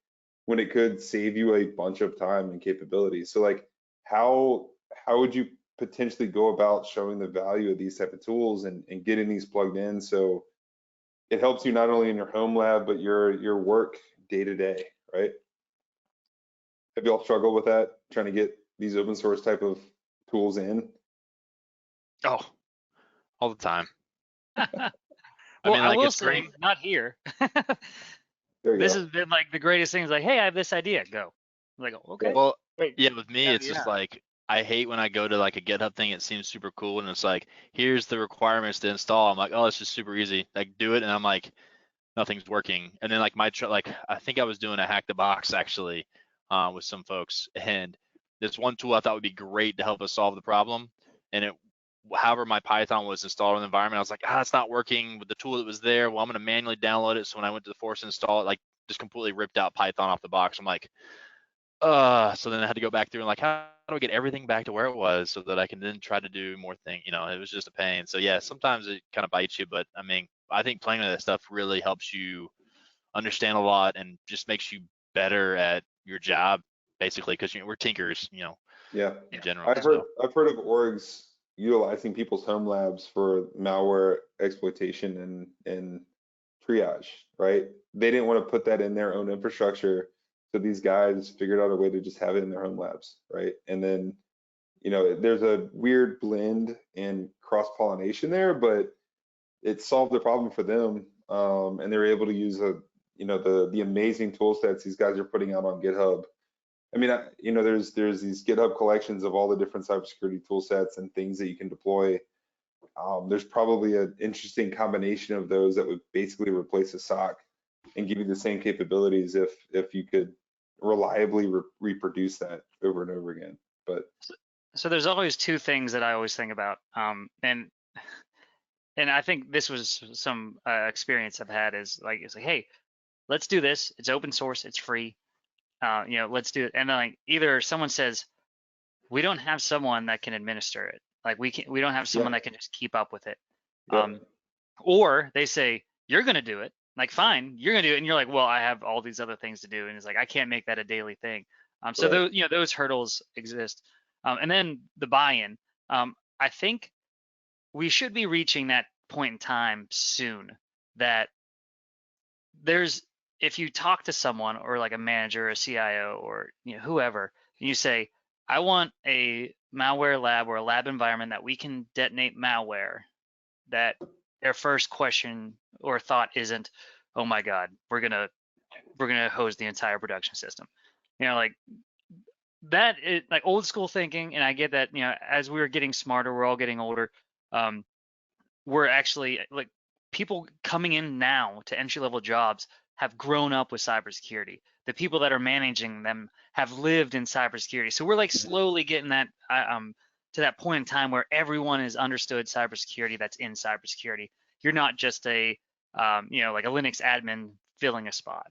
Speaker 3: when it could save you a bunch of time and capabilities. So like, how would you potentially go about showing the value of these type of tools and getting these plugged in so it helps you not only in your home lab, but your work day to day, right? Have you all struggled with that, trying to get these open source type of tools in?
Speaker 2: Oh, all the time.
Speaker 4: Well,
Speaker 2: I mean, like,
Speaker 4: will
Speaker 2: it's
Speaker 4: say,
Speaker 2: great.
Speaker 4: not here.
Speaker 3: There you
Speaker 4: This
Speaker 3: go.
Speaker 4: has been like the greatest thing. Is like, hey, I have this idea. Go. I'm like, okay.
Speaker 2: Well,
Speaker 4: Wait.
Speaker 2: yeah, with me,
Speaker 4: Yeah,
Speaker 2: it's just
Speaker 4: yeah.
Speaker 2: like, I hate when I go to like a GitHub thing, it seems super cool, and it's like, here's the requirements to install. I'm like, oh, it's just super easy. Like, do it, and I'm like, nothing's working. And then like like I think I was doing a hack the box actually with some folks, and this one tool I thought would be great to help us solve the problem, and it, however my Python was installed in the environment, I was like, it's not working with the tool that was there. Well, I'm gonna manually download it. So when I went to force install it, like just completely ripped out Python off the box. I'm like, so then I had to go back through and like, how do I get everything back to where it was so that I can then try to do more things? It was just a pain. So yeah, sometimes it kind of bites you, but I mean, I think playing with that stuff really helps you understand a lot and just makes you better at your job, basically, because we're tinkers,
Speaker 3: Yeah,
Speaker 2: in general.
Speaker 3: I've heard of orgs utilizing people's home labs for malware exploitation and triage, right? They didn't want to put that in their own infrastructure, so these guys figured out a way to just have it in their home labs, right? And then, there's a weird blend and cross-pollination there, but it solved the problem for them, and they're able to use the amazing tool sets these guys are putting out on GitHub. I mean, there's these GitHub collections of all the different cybersecurity tool sets and things that you can deploy. There's probably an interesting combination of those that would basically replace a SOC and give you the same capabilities if you could reliably reproduce that over and over again. But
Speaker 4: So there's always two things that I always think about, and I think this was some experience I've had is like, it's like, hey, let's do this. It's open source. It's free. Let's do it. And then like either someone says, we don't have someone that can administer it. Like we don't have someone that can just keep up with it. Or they say, you're going to do it. Like, fine, you're going to do it. And you're like, well, I have all these other things to do. And it's like, I can't make that a daily thing. So those hurdles exist. And then the buy-in, I think we should be reaching that point in time soon that if you talk to someone or like a manager, a CIO, or whoever, and you say, I want a malware lab or a lab environment that we can detonate malware, that their first question or thought isn't, oh my God, we're gonna hose the entire production system. Like that is like old school thinking, and I get that, as we're getting smarter, we're all getting older. We're actually like people coming in now to entry level jobs have grown up with cybersecurity. The people that are managing them have lived in cybersecurity. So we're like slowly getting that to that point in time where everyone has understood cybersecurity that's in cybersecurity. You're not just a like a Linux admin filling a spot.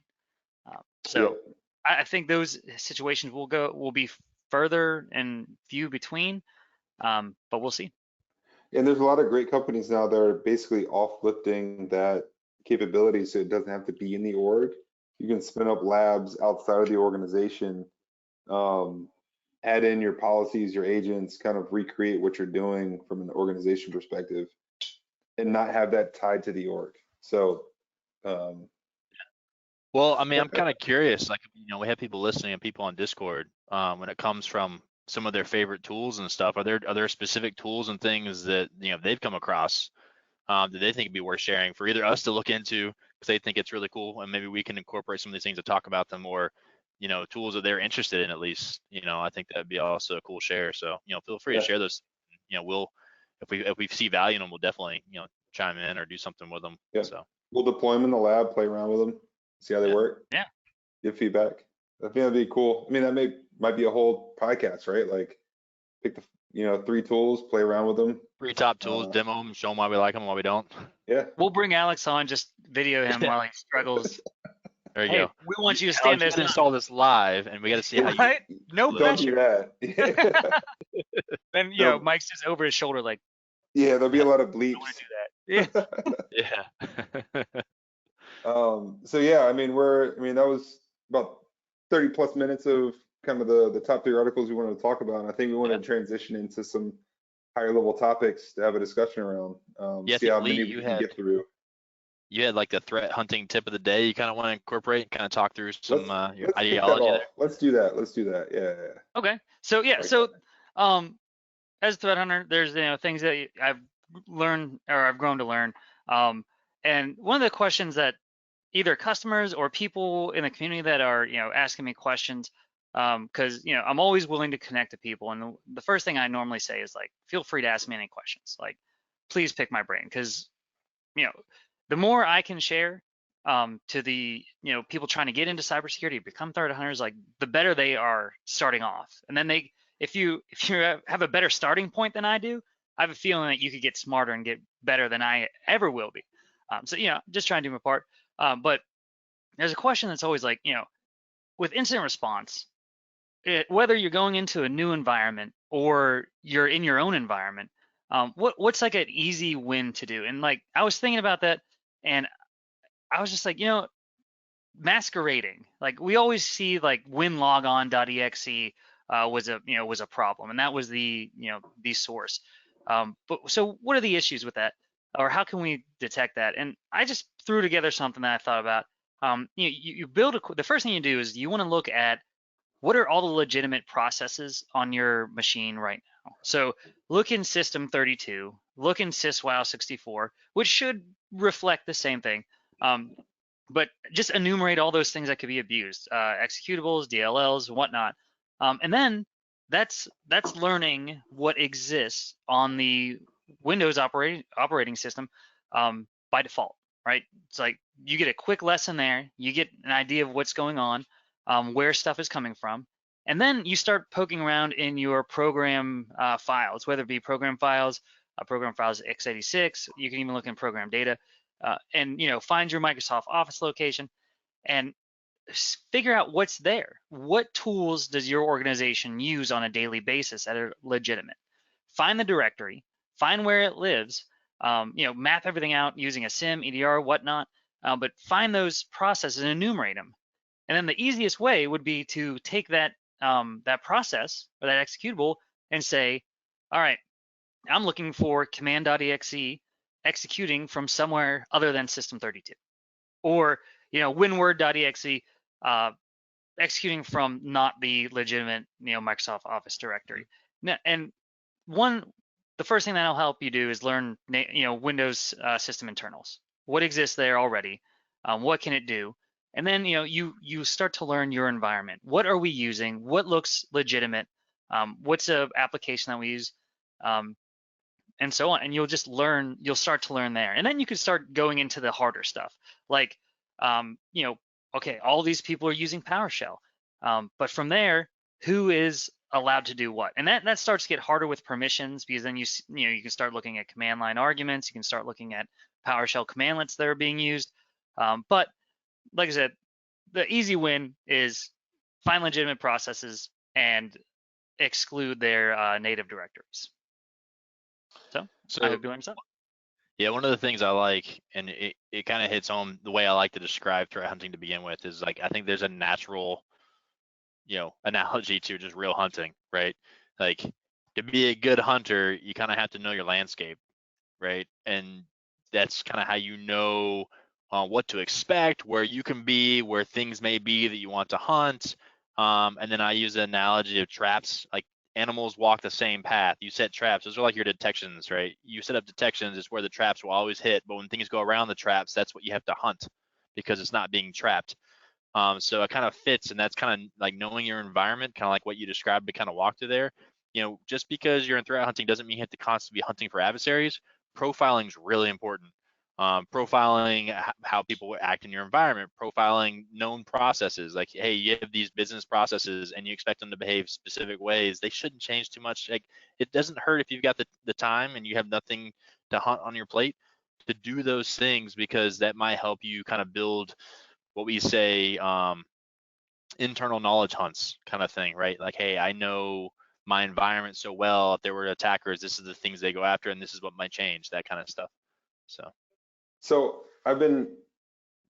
Speaker 4: I think those situations will be further and few between, but we'll see.
Speaker 3: And there's a lot of great companies now that are basically offlifting that capability so it doesn't have to be in the org. You can spin up labs outside of the organization, add in your policies, your agents, kind of recreate what you're doing from an organization perspective and not have that tied to the org. So
Speaker 2: Well, I mean, I'm kind of curious. Like, we have people listening and people on Discord. When it comes from some of their favorite tools and stuff, are there specific tools and things that they've come across that they think would be worth sharing for either us to look into because they think it's really cool, and maybe we can incorporate some of these things to talk about them, or tools that they're interested in at least. I think that'd be also a cool share. So feel free to share those. We'll if we see value in them, we'll definitely chime in or do something with them.
Speaker 3: Yeah.
Speaker 2: So
Speaker 3: we'll deploy them in the lab, play around with them, see how they work.
Speaker 4: Yeah.
Speaker 3: Give feedback. I think that'd be cool. I mean, that might be a whole podcast, right? Like pick the 3 tools, play around with them.
Speaker 2: 3 top tools, demo them, show them why we like them, why we don't.
Speaker 3: Yeah.
Speaker 4: We'll bring Alex on, just video him while he struggles.
Speaker 2: There you
Speaker 4: Hey,
Speaker 2: go.
Speaker 4: we want you to stand there.
Speaker 2: To install this live, and we got to see how you.
Speaker 4: Right? No
Speaker 3: Don't do
Speaker 4: pressure.
Speaker 3: that.
Speaker 4: Then Mike's just over his shoulder, like.
Speaker 3: Yeah, there'll be a lot of bleeps.
Speaker 4: I want to do that. Yeah.
Speaker 2: Yeah.
Speaker 3: So yeah, I mean, that was about 30 plus minutes of kind of the top 3 articles we wanted to talk about. And I think we want to transition into some higher level topics to have a discussion around. See how many we can get through.
Speaker 2: You had like the threat hunting tip of the day you kind of want to incorporate and kind of talk through some your
Speaker 3: let's
Speaker 2: ideology there.
Speaker 3: Let's do that. Yeah.
Speaker 4: Okay. So as a threat hunter, there's things that I've learned or I've grown to learn. And one of the questions that either customers or people in the community that are asking me questions, because I'm always willing to connect to people, and the first thing I normally say is like, feel free to ask me any questions. Like, please pick my brain, because the more I can share to the people trying to get into cybersecurity, become threat hunters, like the better they are starting off. And then if you have a better starting point than I do, I have a feeling that you could get smarter and get better than I ever will be. So just trying to do my part. But there's a question that's always like, with incident response, whether you're going into a new environment or you're in your own environment, what's like an easy win to do? And like I was thinking about that, and I was just like, masquerading. Like we always see like winlogon.exe was a problem, and that was the source. But so what are the issues with that, or how can we detect that? And I just threw together something that I thought about. You build the first thing you do is you want to look at what are all the legitimate processes on your machine right now. So look in system 32, look in syswow 64, which should reflect the same thing. But just enumerate all those things that could be abused, executables, DLLs, whatnot. And then that's learning what exists on the Windows operating system by default, right? It's like you get a quick lesson there, you get an idea of what's going on, where stuff is coming from, and then you start poking around in your program files, whether it be program files x86. You can even look in program data, and find your Microsoft Office location and figure out what's there. What tools does your organization use on a daily basis that are legitimate? Find the directory, find where it lives, map everything out using a SIM, EDR, whatnot, but find those processes and enumerate them. And then the easiest way would be to take that process or that executable and say, all right, I'm looking for command.exe executing from somewhere other than system 32, or winword.exe executing from not the legitimate Microsoft Office directory. And the first thing that'll help you do is learn Windows system internals. What exists there already? What can it do? And then you start to learn your environment. What are we using? What looks legitimate? What's a application that we use? And so on. And you'll start to learn there. And then you can start going into the harder stuff, like okay, all these people are using PowerShell, but from there, who is allowed to do what? And that starts to get harder with permissions, because then you can start looking at command line arguments. You can start looking at PowerShell commandlets that are being used. But like I said, the easy win is find legitimate processes and exclude their native directories. So I hope you learned something.
Speaker 2: Yeah, one of the things I like, and it kind of hits home the way I like to describe threat hunting to begin with, is like I think there's a natural, analogy to just real hunting, right? Like to be a good hunter, you kind of have to know your landscape, right? And that's kind of how what to expect, where you can be, where things may be that you want to hunt. And then I use the analogy of traps. Like animals walk the same path. You set traps. Those are like your detections, right? You set up detections. It's where the traps will always hit. But when things go around the traps, that's what you have to hunt because it's not being trapped. So it kind of fits, and that's kind of like knowing your environment, kind of like what you described to kind of walk through there. Just because you're in threat hunting doesn't mean you have to constantly be hunting for adversaries. Profiling is really important. Profiling how people act in your environment, profiling known processes. Like, hey, you have these business processes and you expect them to behave specific ways. They shouldn't change too much. Like, it doesn't hurt if you've got the time and you have nothing to hunt on your plate to do those things, because that might help you kind of build what we say internal knowledge hunts kind of thing, right? Like, hey, I know my environment so well. If there were attackers, this is the things they go after, and this is what might change, that kind of stuff.
Speaker 3: So I've been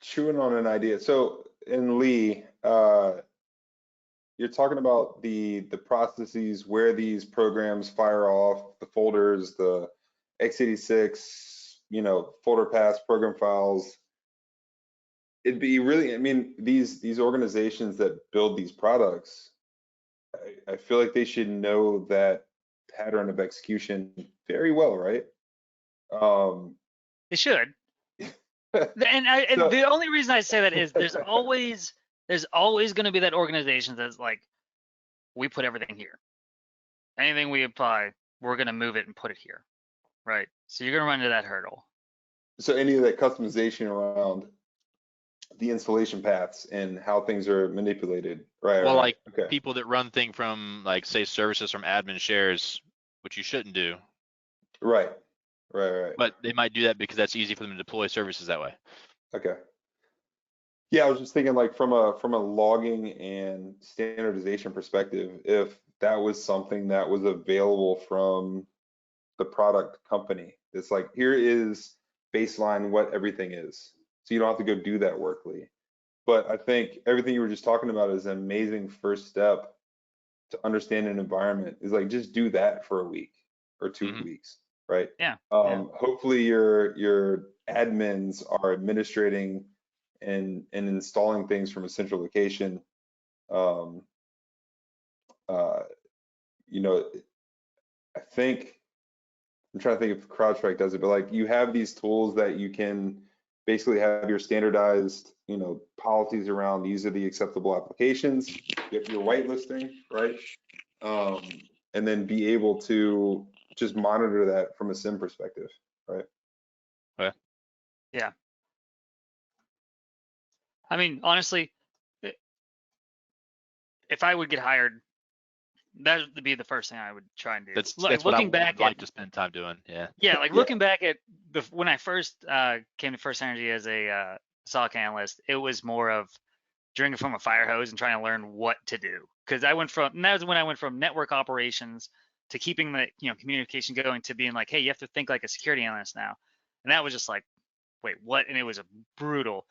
Speaker 3: chewing on an idea. So in Lee, you're talking about the processes where these programs fire off, the folders, the x86, folder paths, program files. It'd be really, I mean, these organizations that build these products, I feel like they should know that pattern of execution very well, right?
Speaker 4: They should. And the only reason I say that is there's always going to be that organization that's like, we put everything here. Anything we apply, we're going to move it and put it here, right? So you're going to run into that hurdle.
Speaker 3: So any of that customization around the installation paths and how things are manipulated, right?
Speaker 2: Well,
Speaker 3: right.
Speaker 2: like people that run thing from, like, say, services from admin shares, which you shouldn't do.
Speaker 3: Right.
Speaker 2: But they might do that because that's easy for them to deploy services that way.
Speaker 3: Okay. Yeah, I was just thinking, like, from a logging and standardization perspective, if that was something that was available from the product company, it's like, here is baseline what everything is, so you don't have to go do that work, Lee. But I think everything you were just talking about is an amazing first step to understand an environment. Is like, just do that for a week or 2 weeks, right?
Speaker 4: Yeah.
Speaker 3: Hopefully your admins are administrating and installing things from a central location. I think, I'm trying to think if CrowdStrike does it, but like, you have these tools that you can basically have your standardized, policies around, these are the acceptable applications. You have your whitelisting, right? And then be able to just monitor that from a SIM perspective, right?
Speaker 2: Okay.
Speaker 4: Yeah. I mean, honestly, if I would get hired, that would be the first thing I would try and do.
Speaker 2: That's
Speaker 4: like,
Speaker 2: what I would like to spend time doing. Yeah.
Speaker 4: Yeah, like looking back at when I first came to First Energy as a SOC analyst, it was more of drinking from a fire hose and trying to learn what to do. Because that was when I went from network operations to keeping the communication going to being like, hey, you have to think like a security analyst now. And that was just like, wait, what? And it was brutal.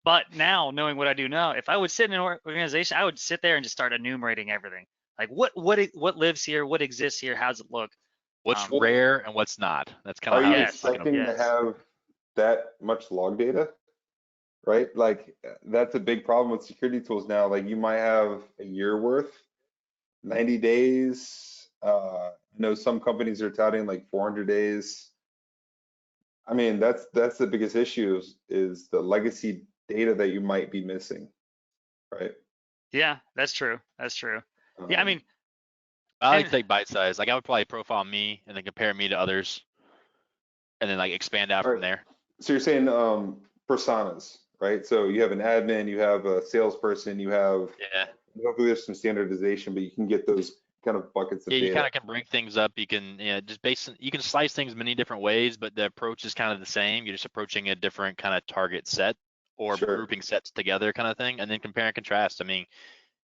Speaker 4: But now, knowing what I do now, if I would sit in an organization, I would sit there and just start enumerating everything. Like what lives here, what exists here, how's it look?
Speaker 2: What's rare and what's not. That's kind of
Speaker 3: how
Speaker 2: how
Speaker 3: you expecting to have that much log data, right? Like, that's a big problem with security tools now. Like, you might have a year worth, 90 days. I know some companies are touting like 400 days. I mean, that's the biggest issue is the legacy data that you might be missing, right?
Speaker 4: Yeah, that's true. Yeah, I mean,
Speaker 2: I like to take bite size. Like, I would probably profile me and then compare me to others, and then like expand out from there.
Speaker 3: So you're saying personas, right? So you have an admin, you have a salesperson, you have hopefully there's some standardization, but you can get those kind of buckets of data.
Speaker 2: You kind of can break things up. You can you can slice things many different ways, but the approach is kind of the same. You're just approaching a different kind of target set or grouping sets together kind of thing, and then compare and contrast. I mean,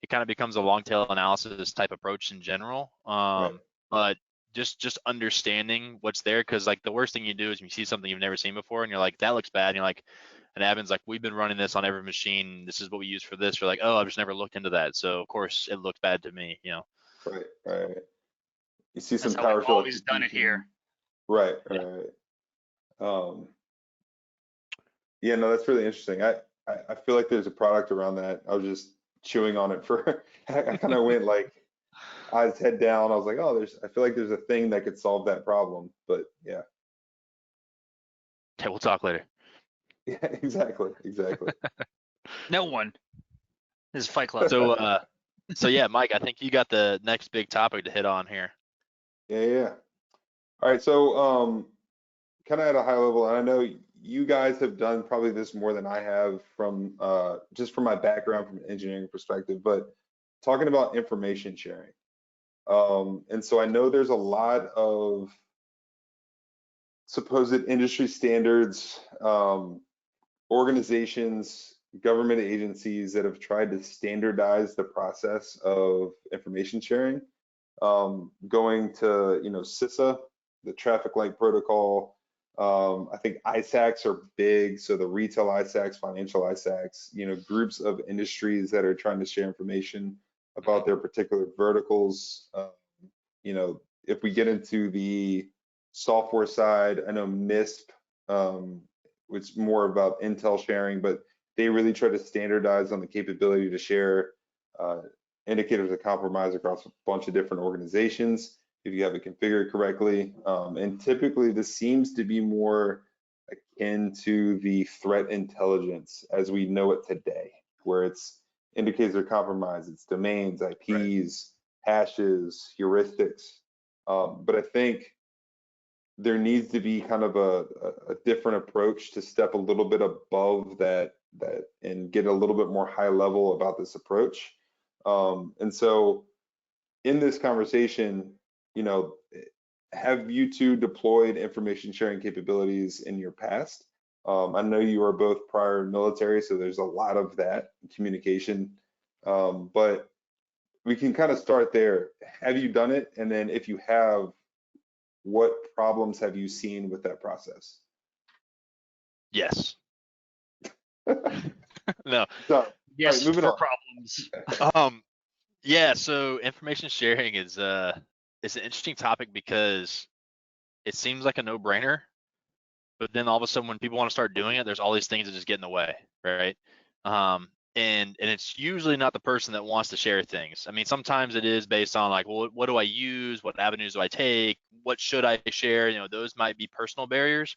Speaker 2: it kind of becomes a long tail analysis type approach in general. But just understanding what's there, because like the worst thing you do is you see something you've never seen before and you're like, that looks bad, and you're like, and admin's like, we've been running this on every machine, this is what we use for this. You're like, oh, I've just never looked into that, so of course it looks bad to me,
Speaker 3: Right. You see some
Speaker 4: PowerShell. I've always done it here.
Speaker 3: Right. Yeah, no, that's really interesting. I feel like there's a product around that. I was just chewing on it for, I kind of went like eyes head down. I was like, oh, I feel like there's a thing that could solve that problem. But yeah,
Speaker 2: Okay, we'll talk later.
Speaker 3: yeah, exactly, exactly.
Speaker 4: No one. This is Fight Club.
Speaker 2: So yeah, Mike, I think you got the next big topic to hit on here.
Speaker 3: Yeah. All right, so kind of at a high level, and I know you guys have done probably this more than I have from just from my background from an engineering perspective, but talking about information sharing. And so I know there's a lot of supposed industry standards, organizations, government agencies that have tried to standardize the process of information sharing, going to, CISA, the traffic light protocol. I think ISACs are big, so the retail ISACs, financial ISACs, groups of industries that are trying to share information about their particular verticals. If we get into the software side, I know MISP, which is more about Intel sharing, but they really try to standardize on the capability to share indicators of compromise across a bunch of different organizations if you have it configured correctly. And typically this seems to be more akin to the threat intelligence as we know it today, where it's indicators of compromise, it's domains, IPs, hashes, heuristics. But I think there needs to be kind of a different approach to step a little bit above that and get a little bit more high level about this approach. And so in this conversation, have you two deployed information sharing capabilities in your past? I know you are both prior military, so there's a lot of that communication, but we can kind of start there. Have you done it? And then if you have, what problems have you seen with that process?
Speaker 2: Yes. No.
Speaker 3: So,
Speaker 4: Yes,
Speaker 3: right, moving
Speaker 4: for
Speaker 3: on.
Speaker 4: problems.
Speaker 2: Yeah, so information sharing is it's an interesting topic because it seems like a no-brainer, but then all of a sudden when people want to start doing it, there's all these things that just get in the way, right? And it's usually not the person that wants to share things. I mean, sometimes it is based on like, well, what do I use? What avenues do I take? What should I share? Those might be personal barriers.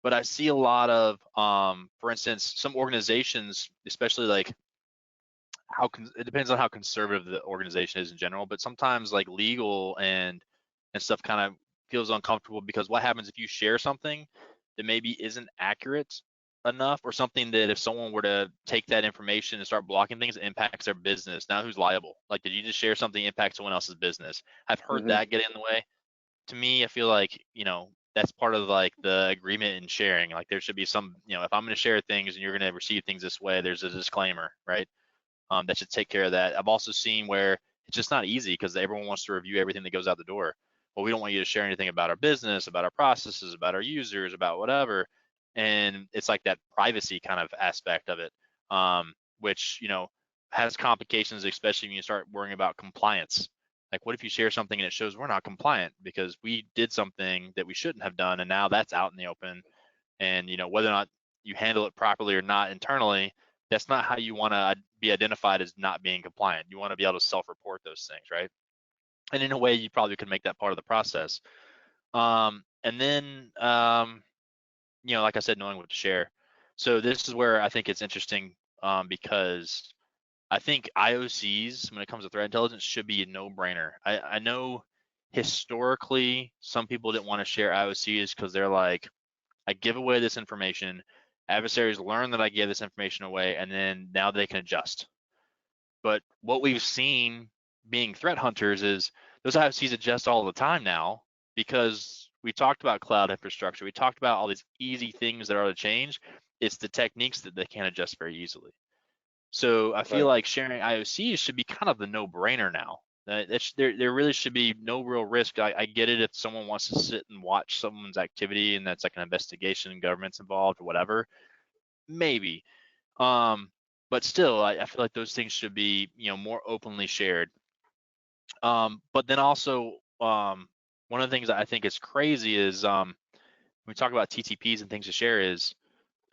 Speaker 2: But I see a lot of, for instance, some organizations, especially like it depends on how conservative the organization is in general, but sometimes like legal and stuff kind of feels uncomfortable because what happens if you share something that maybe isn't accurate enough, or something that if someone were to take that information and start blocking things, it impacts their business. Now who's liable? Like, did you just share something that impacts someone else's business? I've heard that get in the way. To me, I feel like, that's part of like the agreement in sharing. Like there should be some, if I'm going to share things and you're going to receive things this way, there's a disclaimer, right? That should take care of that. I've also seen where it's just not easy because everyone wants to review everything that goes out the door. Well, we don't want you to share anything about our business, about our processes, about our users, about whatever. And it's like that privacy kind of aspect of it, which, has complications, especially when you start worrying about compliance. Like, what if you share something and it shows we're not compliant because we did something that we shouldn't have done, and now that's out in the open. And, whether or not you handle it properly or not internally, that's not how you want to be identified as not being compliant. You want to be able to self-report those things, right? And in a way, you probably could make that part of the process. And then, like I said, knowing what to share. So this is where I think it's interesting, because I think IOCs, when it comes to threat intelligence, should be a no-brainer. I know historically some people didn't want to share IOCs because they're like, I give away this information, adversaries learn that I gave this information away, and then now they can adjust. But what we've seen being threat hunters is those IOCs adjust all the time now, because we talked about cloud infrastructure. We talked about all these easy things that are to change. It's the techniques that they can't adjust very easily. So I feel like sharing IOCs should be kind of the no-brainer now. There really should be no real risk. I get it if someone wants to sit and watch someone's activity and that's like an investigation and government's involved or whatever, maybe. But still, I feel like those things should be, more openly shared. But then also, one of the things that I think is crazy is when we talk about TTPs and things to share is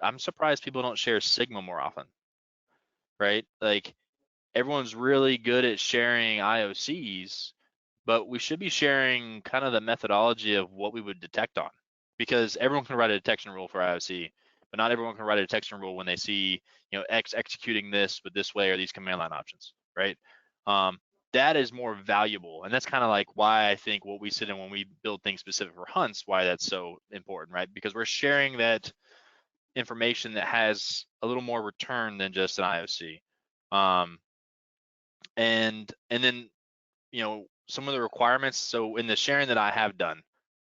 Speaker 2: I'm surprised people don't share Sigma more often, right? Like everyone's really good at sharing IOCs, but we should be sharing kind of the methodology of what we would detect on, because everyone can write a detection rule for IOC, but not everyone can write a detection rule when they see, X executing this with this way or these command line options, right? That is more valuable, and that's kind of like why I think what we sit in when we build things specific for hunts, why that's so important, right? Because we're sharing that information that has a little more return than just an IOC. And then some of the requirements. So in the sharing that I have done,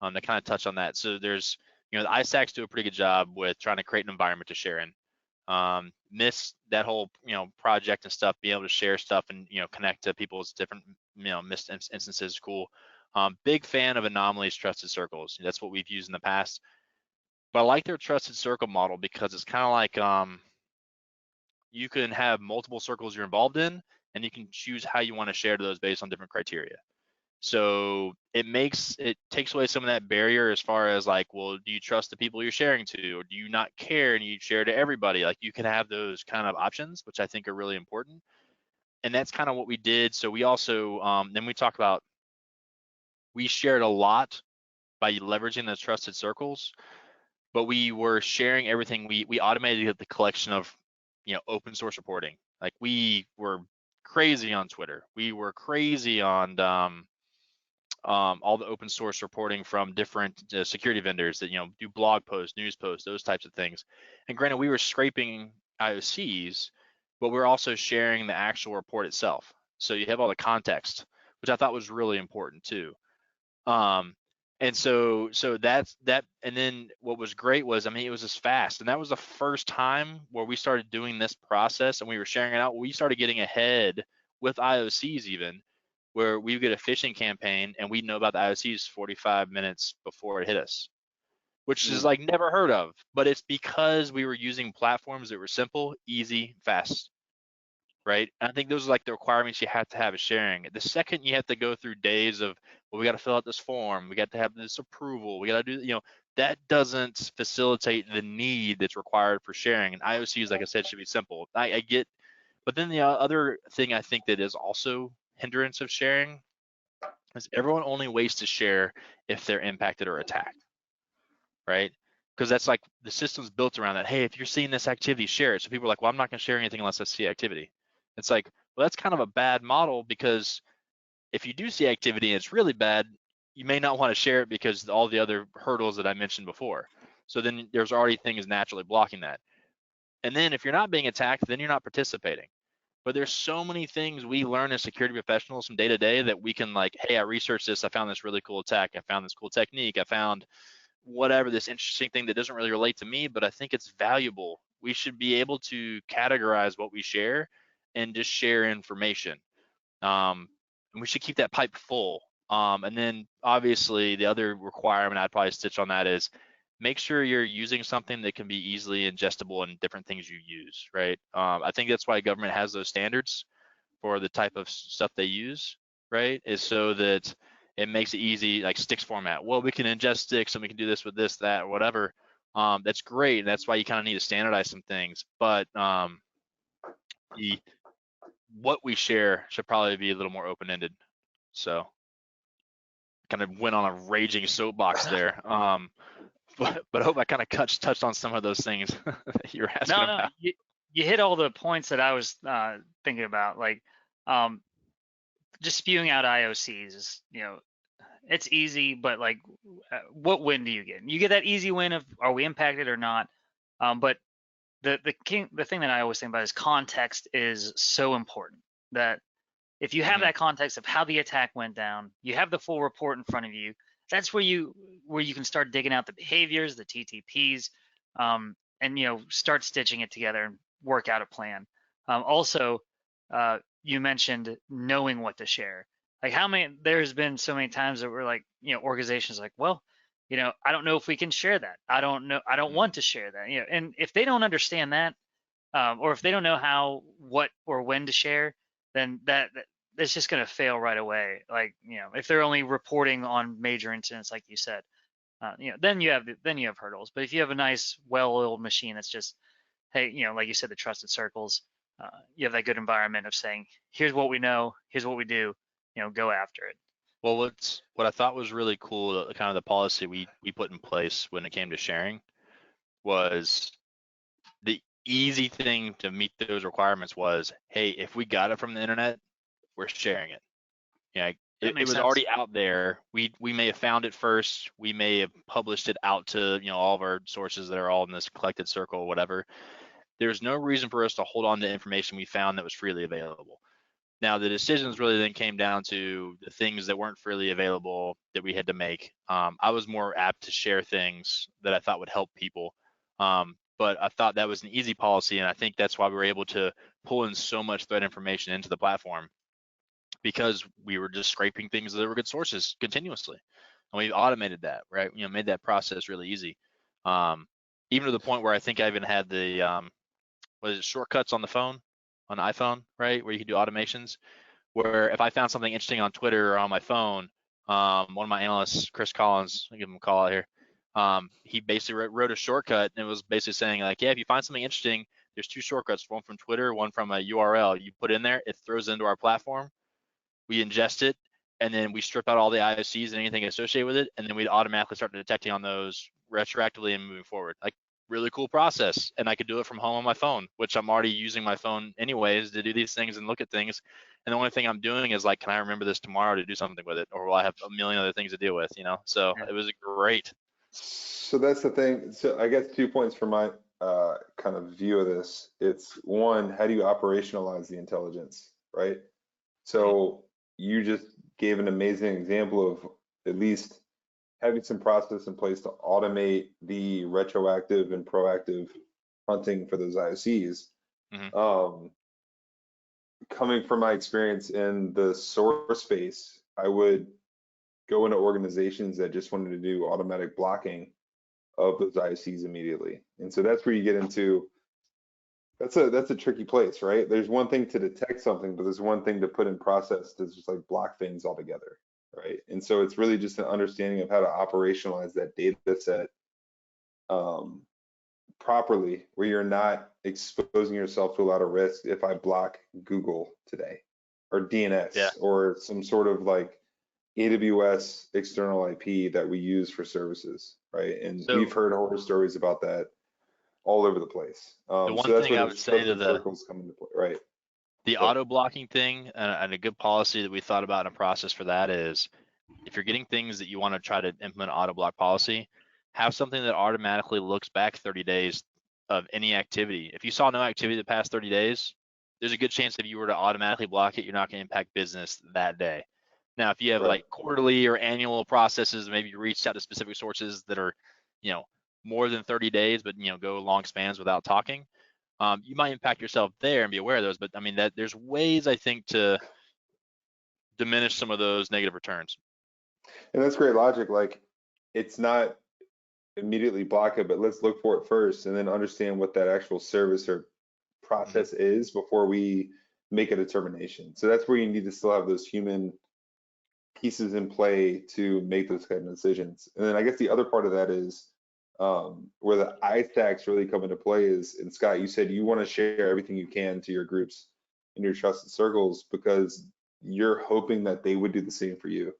Speaker 2: to kind of touch on that. So there's, the ISACs do a pretty good job with trying to create an environment to share in. Miss that whole, project and stuff, being able to share stuff and, connect to people's different, missed instances is cool. Big fan of anomalies, trusted circles. That's what we've used in the past. But I like their trusted circle model because it's kind of like, you can have multiple circles you're involved in, and you can choose how you want to share to those based on different criteria. So it takes away some of that barrier as far as like, well, do you trust the people you're sharing to, or do you not care and you share to everybody? Like you can have those kind of options, which I think are really important. And that's kind of what we did. So we also, then we talk about, we shared a lot by leveraging the trusted circles, but we were sharing everything. We automated the collection of, open source reporting. Like we were crazy on Twitter. We were crazy on all the open source reporting from different security vendors that do blog posts, news posts, those types of things. And granted, we were scraping IOCs, but we're also sharing the actual report itself. So you have all the context, which I thought was really important too. And so that's that. And then what was great was, it was just fast. And that was the first time where we started doing this process and we were sharing it out. We started getting ahead with IOCs even, where we would get a phishing campaign and we'd know about the IOCs 45 minutes before it hit us, which is like never heard of. But it's because we were using platforms that were simple, easy, fast. Right. And I think those are like the requirements you have to have is sharing. The second you have to go through days of, well, we got to fill out this form, we got to have this approval, we got to do, that doesn't facilitate the need that's required for sharing. And IOCs, like I said, should be simple. I get, but then the other thing I think that is also hindrance of sharing is everyone only waits to share if they're impacted or attacked, right? Because that's like the system's built around that. Hey, if you're seeing this activity, share it. So people are like, well, I'm not going to share anything unless I see activity. It's like, well, that's kind of a bad model, because if you do see activity and it's really bad, you may not want to share it because all the other hurdles that I mentioned before. So then there's already things naturally blocking that. And then if you're not being attacked, then you're not participating. But there's so many things we learn as security professionals from day to day that we can like, hey, I researched this, I found this really cool attack, I found this cool technique, I found whatever, this interesting thing that doesn't really relate to me, but I think it's valuable. We should be able to categorize what we share and just share information. And we should keep that pipe full. And then obviously the other requirement I'd probably stitch on that is make sure you're using something that can be easily ingestible in different things you use, right? I think that's why government has those standards for the type of stuff they use, right? Is so that it makes it easy, like sticks format. Well, we can ingest sticks and we can do this with this, that, or whatever. That's great. That's why you kind of need to standardize some things. But what we share should probably be a little more open-ended. So kind of went on a raging soapbox there. But I hope I kind of touched on some of those things that you were asking about.
Speaker 4: No, you hit all the points that I was thinking about. Like, just spewing out IOCs is, it's easy, but like, what win do you get? You get that easy win of, are we impacted or not? But the thing that I always think about is context is so important. That if you have that context of how the attack went down, you have the full report in front of you. That's where you can start digging out the behaviors, the TTPs, and start stitching it together and work out a plan. Also, you mentioned knowing what to share. Like there's been so many times that we're like, organizations like, well, I don't know if we can share that. I don't know. I don't want to share that. And if they don't understand that, or if they don't know how, what, or when to share, then that's just going to fail right away. Like, if they're only reporting on major incidents, like you said. then you have hurdles. But if you have a nice, well-oiled machine that's just, hey, like you said, the trusted circles, you have that good environment of saying, here's what we know, here's what we do, go after it.
Speaker 2: Well, what I thought was really cool, kind of the policy we put in place when it came to sharing, was the easy thing to meet those requirements was, hey, if we got it from the internet, we're sharing it. It was already out there. We may have found it first. We may have published it out to all of our sources that are all in this collected circle, whatever. There's no reason for us to hold on to information we found that was freely available. Now, the decisions really then came down to the things that weren't freely available that we had to make. I was more apt to share things that I thought would help people. But I thought that was an easy policy, and I think that's why we were able to pull in so much threat information into the platform, because we were just scraping things that were good sources continuously. And we automated that, right? Made that process really easy. Even to the point where I think I even had the, shortcuts on the phone, on the iPhone, right? Where you can do automations, where if I found something interesting on Twitter or on my phone, one of my analysts, Chris Collins, I'll give him a call out here. He basically wrote a shortcut, and it was basically saying like, yeah, if you find something interesting, there's two shortcuts, one from Twitter, one from a URL. You put in there, it throws it into our platform. We ingest it, and then we strip out all the IOCs and anything associated with it, and then we'd automatically start detecting on those retroactively and moving forward. Like, really cool process, and I could do it from home on my phone, which I'm already using my phone anyways to do these things and look at things. And the only thing I'm doing is like, can I remember this tomorrow to do something with it, or will I have a million other things to deal with? So it was great.
Speaker 3: So that's the thing. So I guess 2 points from my kind of view of this. It's one, how do you operationalize the intelligence, right? So you just gave an amazing example of at least having some process in place to automate the retroactive and proactive hunting for those IOCs. Coming from my experience in the source space, I would go into organizations that just wanted to do automatic blocking of those IOCs immediately. And so that's where you get into, that's a tricky place, right? There's one thing to detect something, but there's one thing to put in process to just like block things altogether, right? And so it's really just an understanding of how to operationalize that data set properly, where you're not exposing yourself to a lot of risk. If I block Google today, or DNS, or some sort of like AWS external IP that we use for services, right? And we've heard horror stories about that all over the place.
Speaker 2: The one thing I would say to the
Speaker 3: circles come into play, right?
Speaker 2: The auto blocking thing, and a good policy that we thought about in a process for that is, if you're getting things that you want to try to implement auto block policy, have something that automatically looks back 30 days of any activity. If you saw no activity the past 30 days, there's a good chance if you were to automatically block it, you're not going to impact business that day. Now, if you have like quarterly or annual processes, maybe you reached out to specific sources that are, more than 30 days, but go long spans without talking, you might impact yourself there and be aware of those. But I mean, that there's ways, I think, to diminish some of those negative returns.
Speaker 3: And that's great logic. Like, it's not immediately block it, but let's look for it first and then understand what that actual service or process is before we make a determination. So that's where you need to still have those human pieces in play to make those kind of decisions. And then I guess the other part of that is where the ISACs really come into play is, and Scott, you said you want to share everything you can to your groups in your trusted circles because you're hoping that they would do the same for you.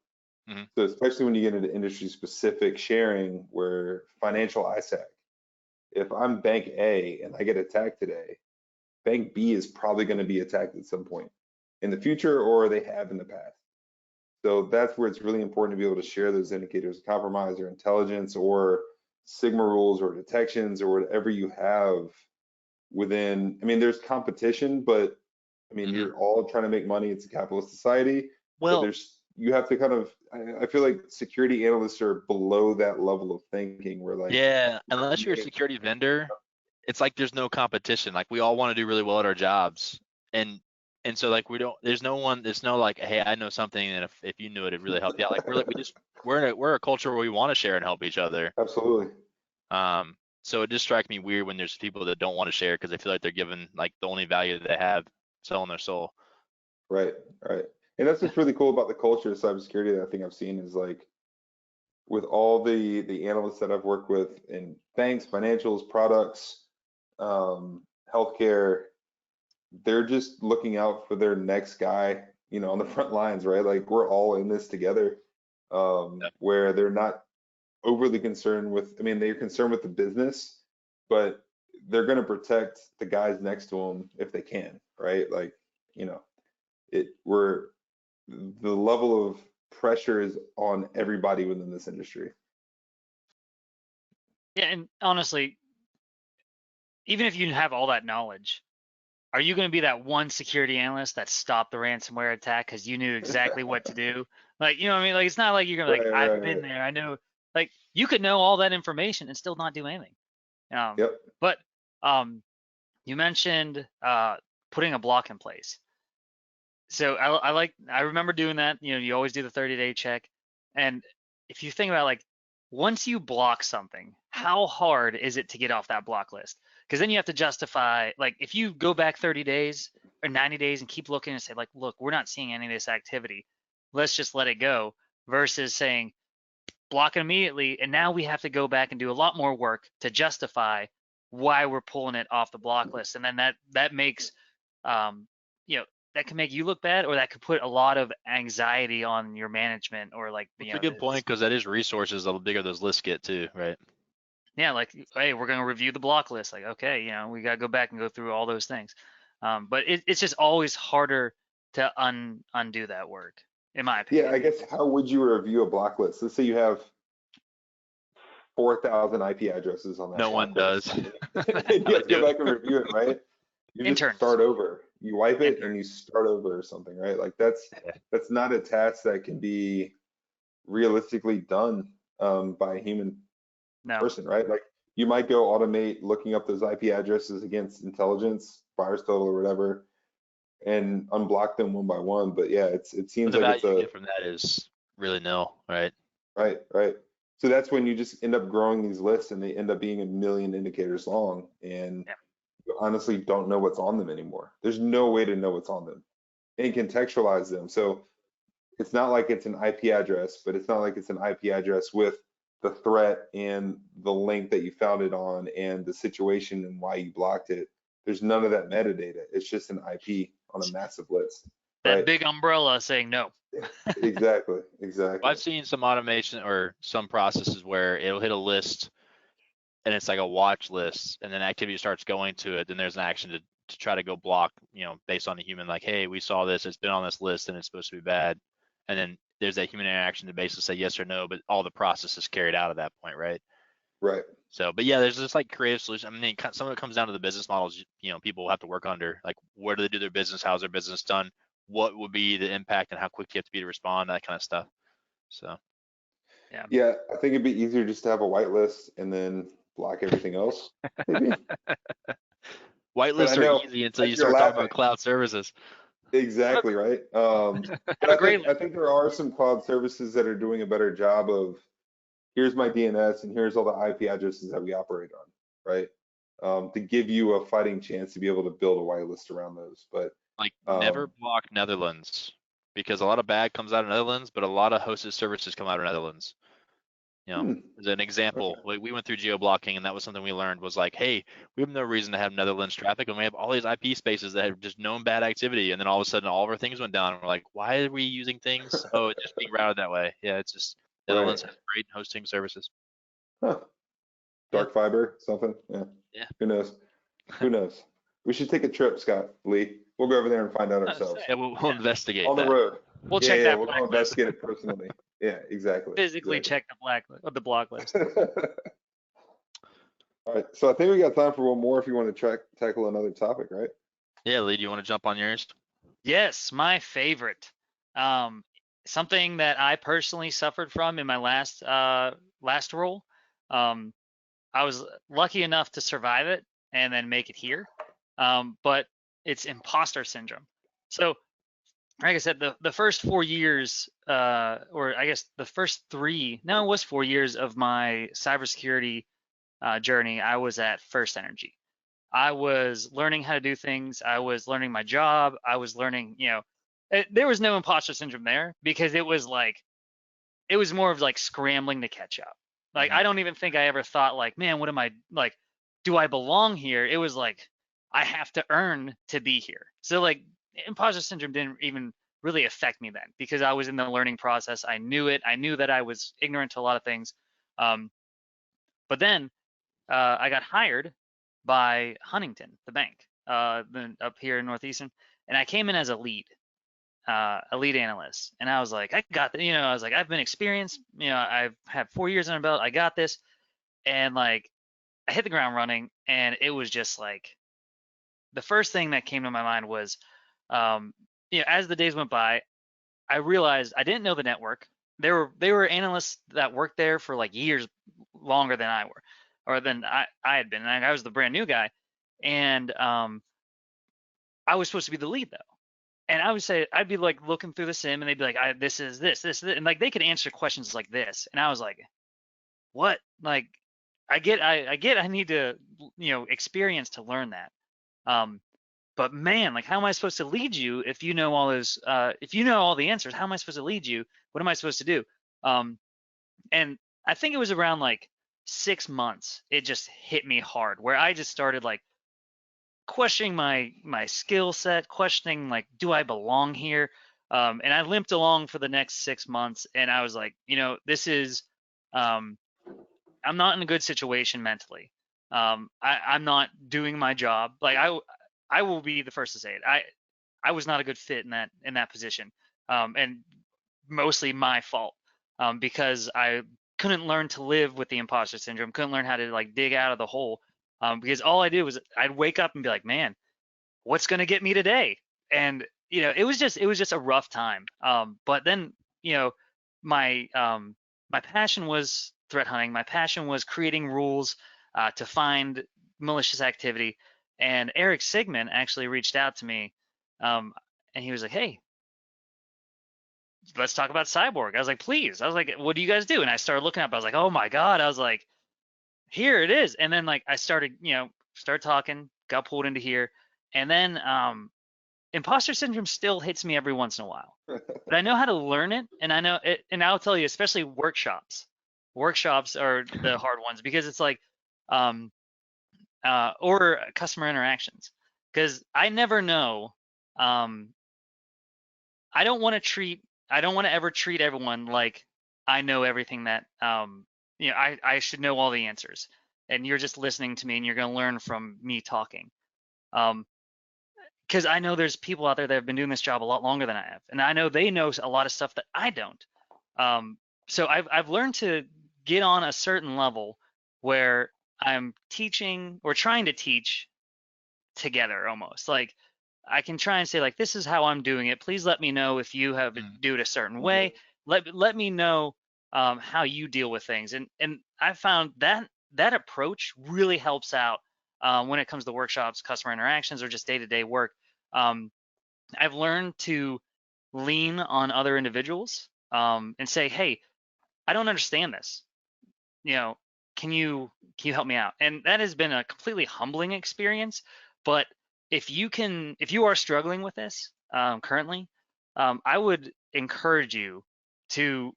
Speaker 3: So especially when you get into industry specific sharing, where financial ISAC, if I'm bank A and I get attacked today, bank B is probably going to be attacked at some point in the future, or they have in the past. So that's where it's really important to be able to share those indicators of compromise or intelligence or Sigma rules or detections or whatever you have within. I mean, there's competition, but I mean, you're all trying to make money. It's a capitalist society.
Speaker 2: Well,
Speaker 3: but you have to kind of, I feel like security analysts are below that level of thinking where like,
Speaker 2: unless you're a security vendor, it's like there's no competition. Like, we all want to do really well at our jobs, and so like there's no like, hey, I know something, and if you knew it, it'd really help you out. Like, we're a culture where we want to share and help each other.
Speaker 3: Absolutely.
Speaker 2: So it just strikes me weird when there's people that don't want to share because they feel like they're given like the only value that they have, selling their soul.
Speaker 3: Right. And that's what's really cool about the culture of cybersecurity that I think I've seen is like, with all the analysts that I've worked with in banks, financials, products, healthcare, they're just looking out for their next guy, on the front lines, right? Like we're all in this together, where they're not overly concerned with, they're concerned with the business, but they're going to protect the guys next to them if they can, right? Like, the level of pressure is on everybody within this industry.
Speaker 4: Yeah, and honestly, even if you have all that knowledge, are you going to be that one security analyst that stopped the ransomware attack because you knew exactly what to do? Like, you know what I mean? Like, it's not like you're going to be like, I've been there, I know. Like, you could know all that information and still not do anything.
Speaker 3: Yep.
Speaker 4: But you mentioned putting a block in place. So I remember doing that. You always do the 30-day check. And if you think about like, once you block something, how hard is it to get off that block list? Because then you have to justify, like if you go back 30 days or 90 days and keep looking and say like, look, we're not seeing any of this activity, let's just let it go, versus saying block it immediately. And now we have to go back and do a lot more work to justify why we're pulling it off the block list. And then that makes, that can make you look bad, or that could put a lot of anxiety on your management, or like,
Speaker 2: That's a good point, because that is resources the bigger those lists get too, right?
Speaker 4: Yeah, like, hey, we're going to review the block list. Like, okay, we got to go back and go through all those things. But it's just always harder to undo that work, in my opinion.
Speaker 3: Yeah, I guess, how would you review a block list? Let's say you have 4,000 IP addresses on that.
Speaker 2: No one does.
Speaker 3: You have to go back and review it, right? You just start over. You wipe it and you start over or something, right? Like that's not a task that can be realistically done by a human person, right? Like you might go automate looking up those IP addresses against intelligence, virus total or whatever, and unblock them one by one. But yeah, it seems like
Speaker 2: the value you get from that is really nil, right?
Speaker 3: Right. So that's when you just end up growing these lists, and they end up being 1 million indicators long, and you honestly don't know what's on them anymore. There's no way to know what's on them and contextualize them. So it's not like it's an IP address, but it's not like it's an IP address with the threat and the link that you found it on and the situation and why you blocked it. There's none of that metadata. It's just an IP on a massive list.
Speaker 4: That big umbrella saying no.
Speaker 3: Exactly.
Speaker 2: Well, I've seen some automation or some processes where it'll hit a list and it's like a watch list, and then activity starts going to it. Then there's an action to try to go block, based on the human, like, hey, we saw this, it's been on this list and it's supposed to be bad. And then there's that human interaction to basically say yes or no, but all the process is carried out at that point, right?
Speaker 3: Right.
Speaker 2: So, but yeah, there's just like creative solutions. Some of it comes down to the business models, people have to work under, like, where do they do their business? How's their business done? What would be the impact and how quick you have to be to respond, that kind of stuff. So,
Speaker 3: yeah, I think it'd be easier just to have a whitelist and then block everything else. Maybe.
Speaker 2: Whitelists are easy until you start talking about cloud services.
Speaker 3: Exactly, right. I think there are some cloud services that are doing a better job of, here's my DNS and here's all the IP addresses that we operate on, right? To give you a fighting chance to be able to build a whitelist around those. But
Speaker 2: like, never block Netherlands, because a lot of bad comes out of Netherlands, but a lot of hosted services come out of Netherlands. As an example, we went through geo-blocking, and that was something we learned was like, hey, we have no reason to have Netherlands traffic, and we have all these IP spaces that have just known bad activity, and then all of a sudden all of our things went down, and we're like, why are we using things? Oh, it's just being routed that way. Yeah, it's just Netherlands has great hosting services.
Speaker 3: Dark fiber, something. Yeah. Who knows? We should take a trip, Scott Lee. We'll go over there and find out ourselves.
Speaker 2: Yeah, we'll investigate
Speaker 3: on the road.
Speaker 4: We'll check that.
Speaker 3: We'll go investigate it personally. Yeah, exactly.
Speaker 4: Physically check the block list.
Speaker 3: All right, so I think we got time for one more if you want to tackle another topic, right?
Speaker 2: Yeah, Lee, do you want to jump on yours?
Speaker 4: Yes, my favorite. Something that I personally suffered from in my last role. I was lucky enough to survive it and then make it here. But it's imposter syndrome. So, like I said, the first 4 years, or I guess the first 3, no, it was 4 years of my cybersecurity journey, I was at First Energy. I was learning how to do things. I was learning my job. I was learning, there was no imposter syndrome there, because it was like, it was more of like scrambling to catch up. Like, I don't even think I ever thought like, man, what am I like? Do I belong here? It was like, I have to earn to be here. So like imposter syndrome didn't even really affect me then because I was in the learning process. I knew it. I knew that I was ignorant to a lot of things. But then I got hired by Huntington, the bank, up here in Northeastern, and I came in as a lead analyst. And I was like, I got the, I was like, I've been experienced, I've had 4 years on my belt. I got this. And like, I hit the ground running, and it was just like, the first thing that came to my mind was, as the days went by, I realized I didn't know the network. They were analysts that worked there for like years longer than I were, or than I had been. And I was the brand new guy, and I was supposed to be the lead though. And I would say I'd be like looking through the sim, and they'd be like, this is this, and like they could answer questions like this, and I was like, what? Like, I get I need to experience to learn that. But man, like, how am I supposed to lead you if you know all those, if you know all the answers? How am I supposed to lead you? What am I supposed to do? And I think it was around like 6 months, it just hit me hard, where I just started like questioning my skill set, questioning like, do I belong here? And I limped along for the next 6 months, and I was like, this is, I'm not in a good situation mentally. I'm not doing my job. Like, I will be the first to say it. I was not a good fit in that position, and mostly my fault, because I couldn't learn to live with the imposter syndrome. Couldn't learn how to like dig out of the hole, because all I did was I'd wake up and be like, man, what's gonna get me today? And it was just a rough time. But then my passion was threat hunting. My passion was creating rules to find malicious activity. And Eric Sigmund actually reached out to me, and he was like, hey, let's talk about Cyborg. I was like, please. I was like, what do you guys do? And I started looking up. I was like, oh my God. I was like, here it is. And then like I started talking, got pulled into here. And then imposter syndrome still hits me every once in a while. But I know how to learn it. And I know it, and I'll tell you, especially workshops. Workshops are the hard ones, because it's like or customer interactions, because I never know. I don't want to ever treat everyone like I know everything that I should know all the answers, and you're just listening to me and you're going to learn from me talking. Because I know there's people out there that have been doing this job a lot longer than I have, and I know they know a lot of stuff that I don't. So I've learned to get on a certain level where I'm teaching or trying to teach together, almost like I can try and say like, this is how I'm doing it. Please let me know if you have to do it a certain way. Let me know how you deal with things. And I found that approach really helps out when it comes to workshops, customer interactions, or just day-to-day work. I've learned to lean on other individuals and say, hey, I don't understand this. Can you help me out? And that has been a completely humbling experience. But if you are struggling with this currently, I would encourage you to,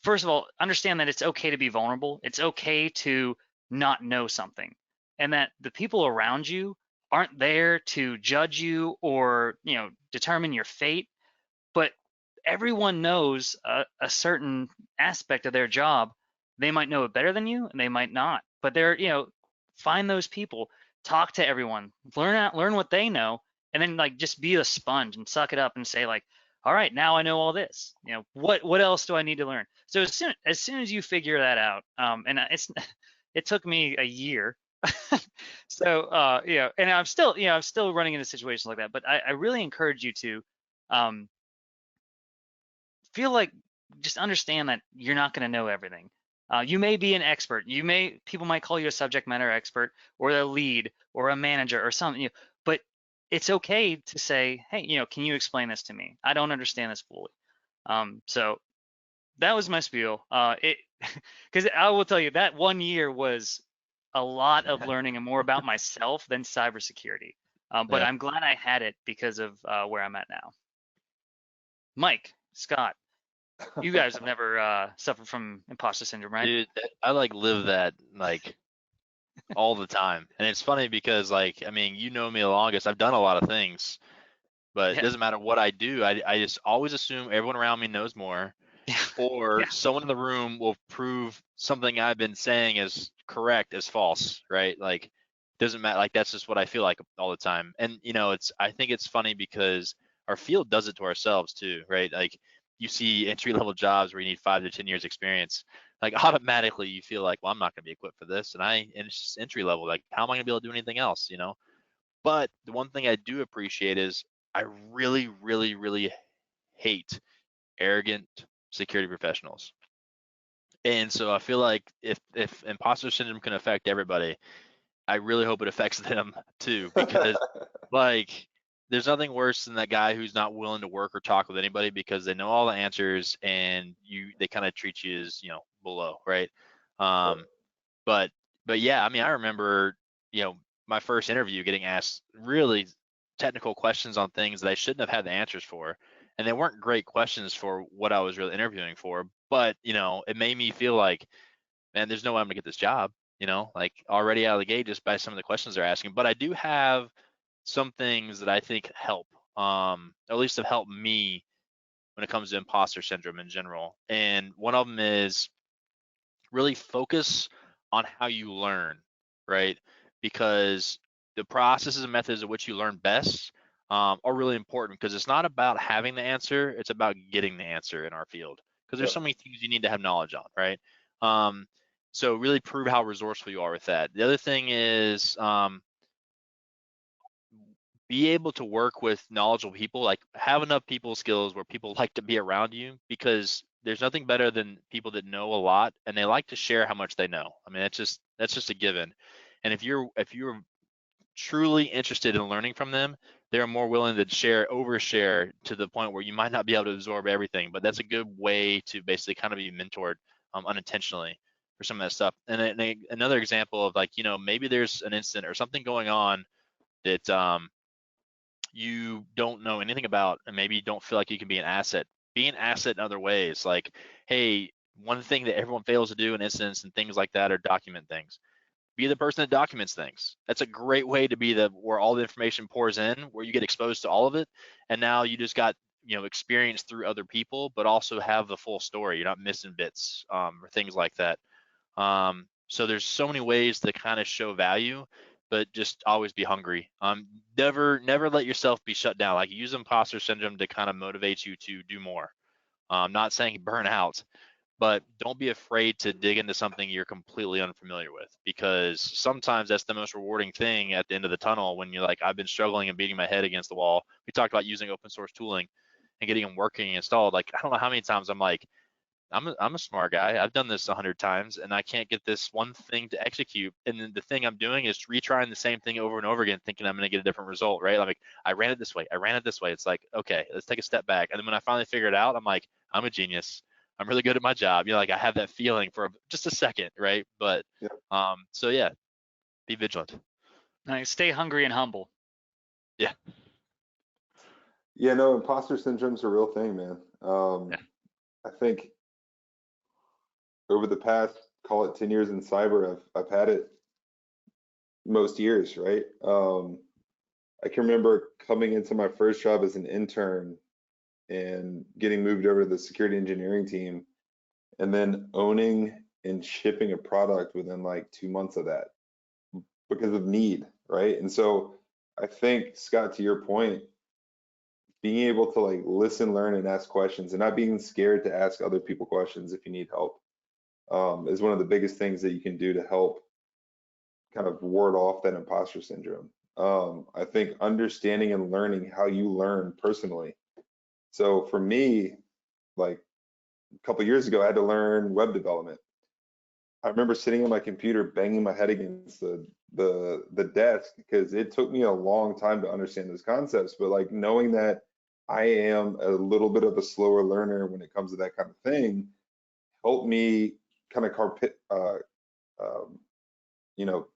Speaker 4: first of all, understand that it's okay to be vulnerable. It's okay to not know something, and that the people around you aren't there to judge you or determine your fate. But everyone knows a certain aspect of their job. They might know it better than you, and they might not. But find those people, talk to everyone, learn what they know, and then like just be a sponge and suck it up and say like, all right, now I know all this. What else do I need to learn? So as soon as you figure that out, and it took me a year. So and I'm still running into situations like that. But I really encourage you to feel like, just understand that you're not going to know everything. You may be an expert. People might call you a subject matter expert or a lead or a manager or something, but it's okay to say, hey, can you explain this to me? I don't understand this fully. So that was my spiel. Because I will tell you that 1 year was a lot of learning and more about myself than cybersecurity. But I'm glad I had it because of where I'm at now. Mike, Scott, You guys have never suffered from imposter syndrome, right?
Speaker 2: Dude, I like live that like all the time. And it's funny because like, I mean, you know me the longest. I've done a lot of things, but it
Speaker 4: Yeah.
Speaker 2: doesn't matter what I do. I just always assume everyone around me knows more,
Speaker 4: Yeah.
Speaker 2: or
Speaker 4: Yeah.
Speaker 2: someone in the room will prove something I've been saying is correct as false, right? Like, doesn't matter. Like, that's just what I feel like all the time. And, you know, I think it's funny because our field does it to ourselves too, right? Like, you see entry level jobs where you need 5 to 10 years experience. Like, automatically you feel like, well, I'm not going to be equipped for this. And it's just entry level. Like, how am I going to be able to do anything else, you know? But the one thing I do appreciate is I really, really, really hate arrogant security professionals. And so I feel like if imposter syndrome can affect everybody, I really hope it affects them too, because like there's nothing worse than that guy who's not willing to work or talk with anybody because they know all the answers and they kind of treat you as, you know, below, right? Um, but yeah, I mean, I remember, you know, my first interview getting asked really technical questions on things that I shouldn't have had the answers for. And they weren't great questions for what I was really interviewing for, but you know, it made me feel like, man, there's no way I'm gonna get this job, you know, like already out of the gate just by some of the questions they're asking. But I do have some things that I think help, at least have helped me when it comes to imposter syndrome in general. And one of them is really focus on how you learn, right? Because the processes and methods of which you learn best are really important because it's not about having the answer, it's about getting the answer in our field because there's
Speaker 3: Yep.
Speaker 2: so many things you need to have knowledge on, right? So really prove how resourceful you are with that. The other thing is be able to work with knowledgeable people, like have enough people skills where people like to be around you because there's nothing better than people that know a lot and they like to share how much they know. I mean, that's just a given. And if you're truly interested in learning from them, they're more willing to overshare to the point where you might not be able to absorb everything, but that's a good way to basically kind of be mentored unintentionally for some of that stuff. And then another example of like, you know, maybe there's an incident or something going on that you don't know anything about and maybe you don't feel like you can be an asset. Be an asset in other ways. Like, hey, one thing that everyone fails to do in incidents and things like that are document things. Be the person that documents things. That's a great way to be where all the information pours in, where you get exposed to all of it. And now you just got, you know, experience through other people, but also have the full story. You're not missing bits or things like that. So there's so many ways to kind of show value, but just always be hungry. Never let yourself be shut down. Like use imposter syndrome to kind of motivate you to do more. Not saying burn out, but don't be afraid to dig into something you're completely unfamiliar with because sometimes that's the most rewarding thing at the end of the tunnel when you're like, I've been struggling and beating my head against the wall. We talked about using open source tooling and getting them working and installed. Like, I don't know how many times I'm like, I'm a smart guy. I've done this 100 times and I can't get this one thing to execute. And then the thing I'm doing is retrying the same thing over and over again, thinking I'm going to get a different result, right? I'm like, I ran it this way. It's like, okay, let's take a step back. And then when I finally figure it out, I'm like, I'm a genius. I'm really good at my job. You know, like I have that feeling for just a second, right? But
Speaker 3: Yep.
Speaker 2: so yeah, be vigilant.
Speaker 4: Like, stay hungry and humble.
Speaker 2: Yeah.
Speaker 3: Yeah, no, imposter syndrome's a real thing, man.
Speaker 4: Yeah.
Speaker 3: I think over the past, call it 10 years in cyber, I've had it most years, right? I can remember coming into my first job as an intern and getting moved over to the security engineering team and then owning and shipping a product within like 2 months of that because of need, right? And so I think, Scott, to your point, being able to like listen, learn, and ask questions and not being scared to ask other people questions if you need help is one of the biggest things that you can do to help kind of ward off that imposter syndrome. I think understanding and learning how you learn personally. So for me, like a couple years ago, I had to learn web development. I remember sitting on my computer, banging my head against the desk because it took me a long time to understand those concepts. But like knowing that I am a little bit of a slower learner when it comes to that kind of thing helped me kind of you know,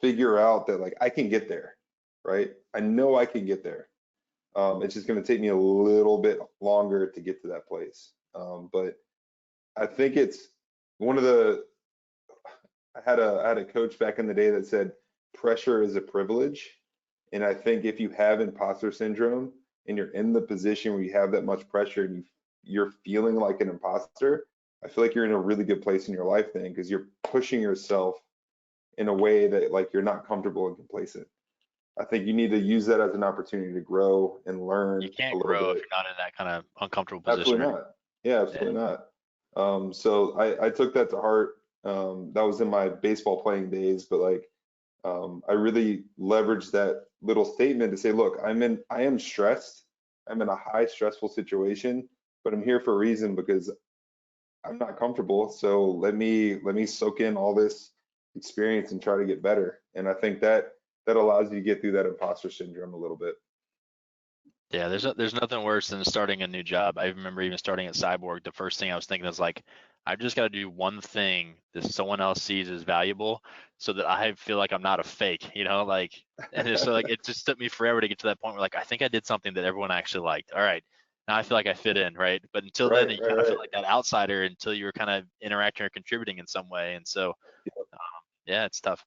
Speaker 3: figure out that like I can get there, right? I know I can get there. It's just going to take me a little bit longer to get to that place. But I think it's one of the, I had a coach back in the day that said pressure is a privilege. And I think if you have imposter syndrome and you're in the position where you have that much pressure and you're feeling like an imposter, I feel like you're in a really good place in your life then, because you're pushing yourself in a way that like you're not comfortable and complacent. I think you need to use that as an opportunity to grow and learn.
Speaker 2: You can't grow if you're not in that kind of uncomfortable position.
Speaker 3: Absolutely not. Yeah, absolutely not. So I took that to heart. That was in my baseball playing days, but like I really leveraged that little statement to say, look, I am stressed. I'm in a high stressful situation, but I'm here for a reason, because I'm not comfortable. So let me soak in all this experience and try to get better. And I think that allows you to get through that imposter syndrome a little bit.
Speaker 2: Yeah, there's nothing worse than starting a new job. I remember even starting at Cyborg, the first thing I was thinking is like, I've just got to do one thing that someone else sees as valuable so that I feel like I'm not a fake, like, and so like it just took me forever to get to that point where like I think I did something that everyone actually liked. All right, now I feel like I fit in, right? But until then, you kind of feel like that outsider until you were kind of interacting or contributing in some way. And so, yeah, it's tough.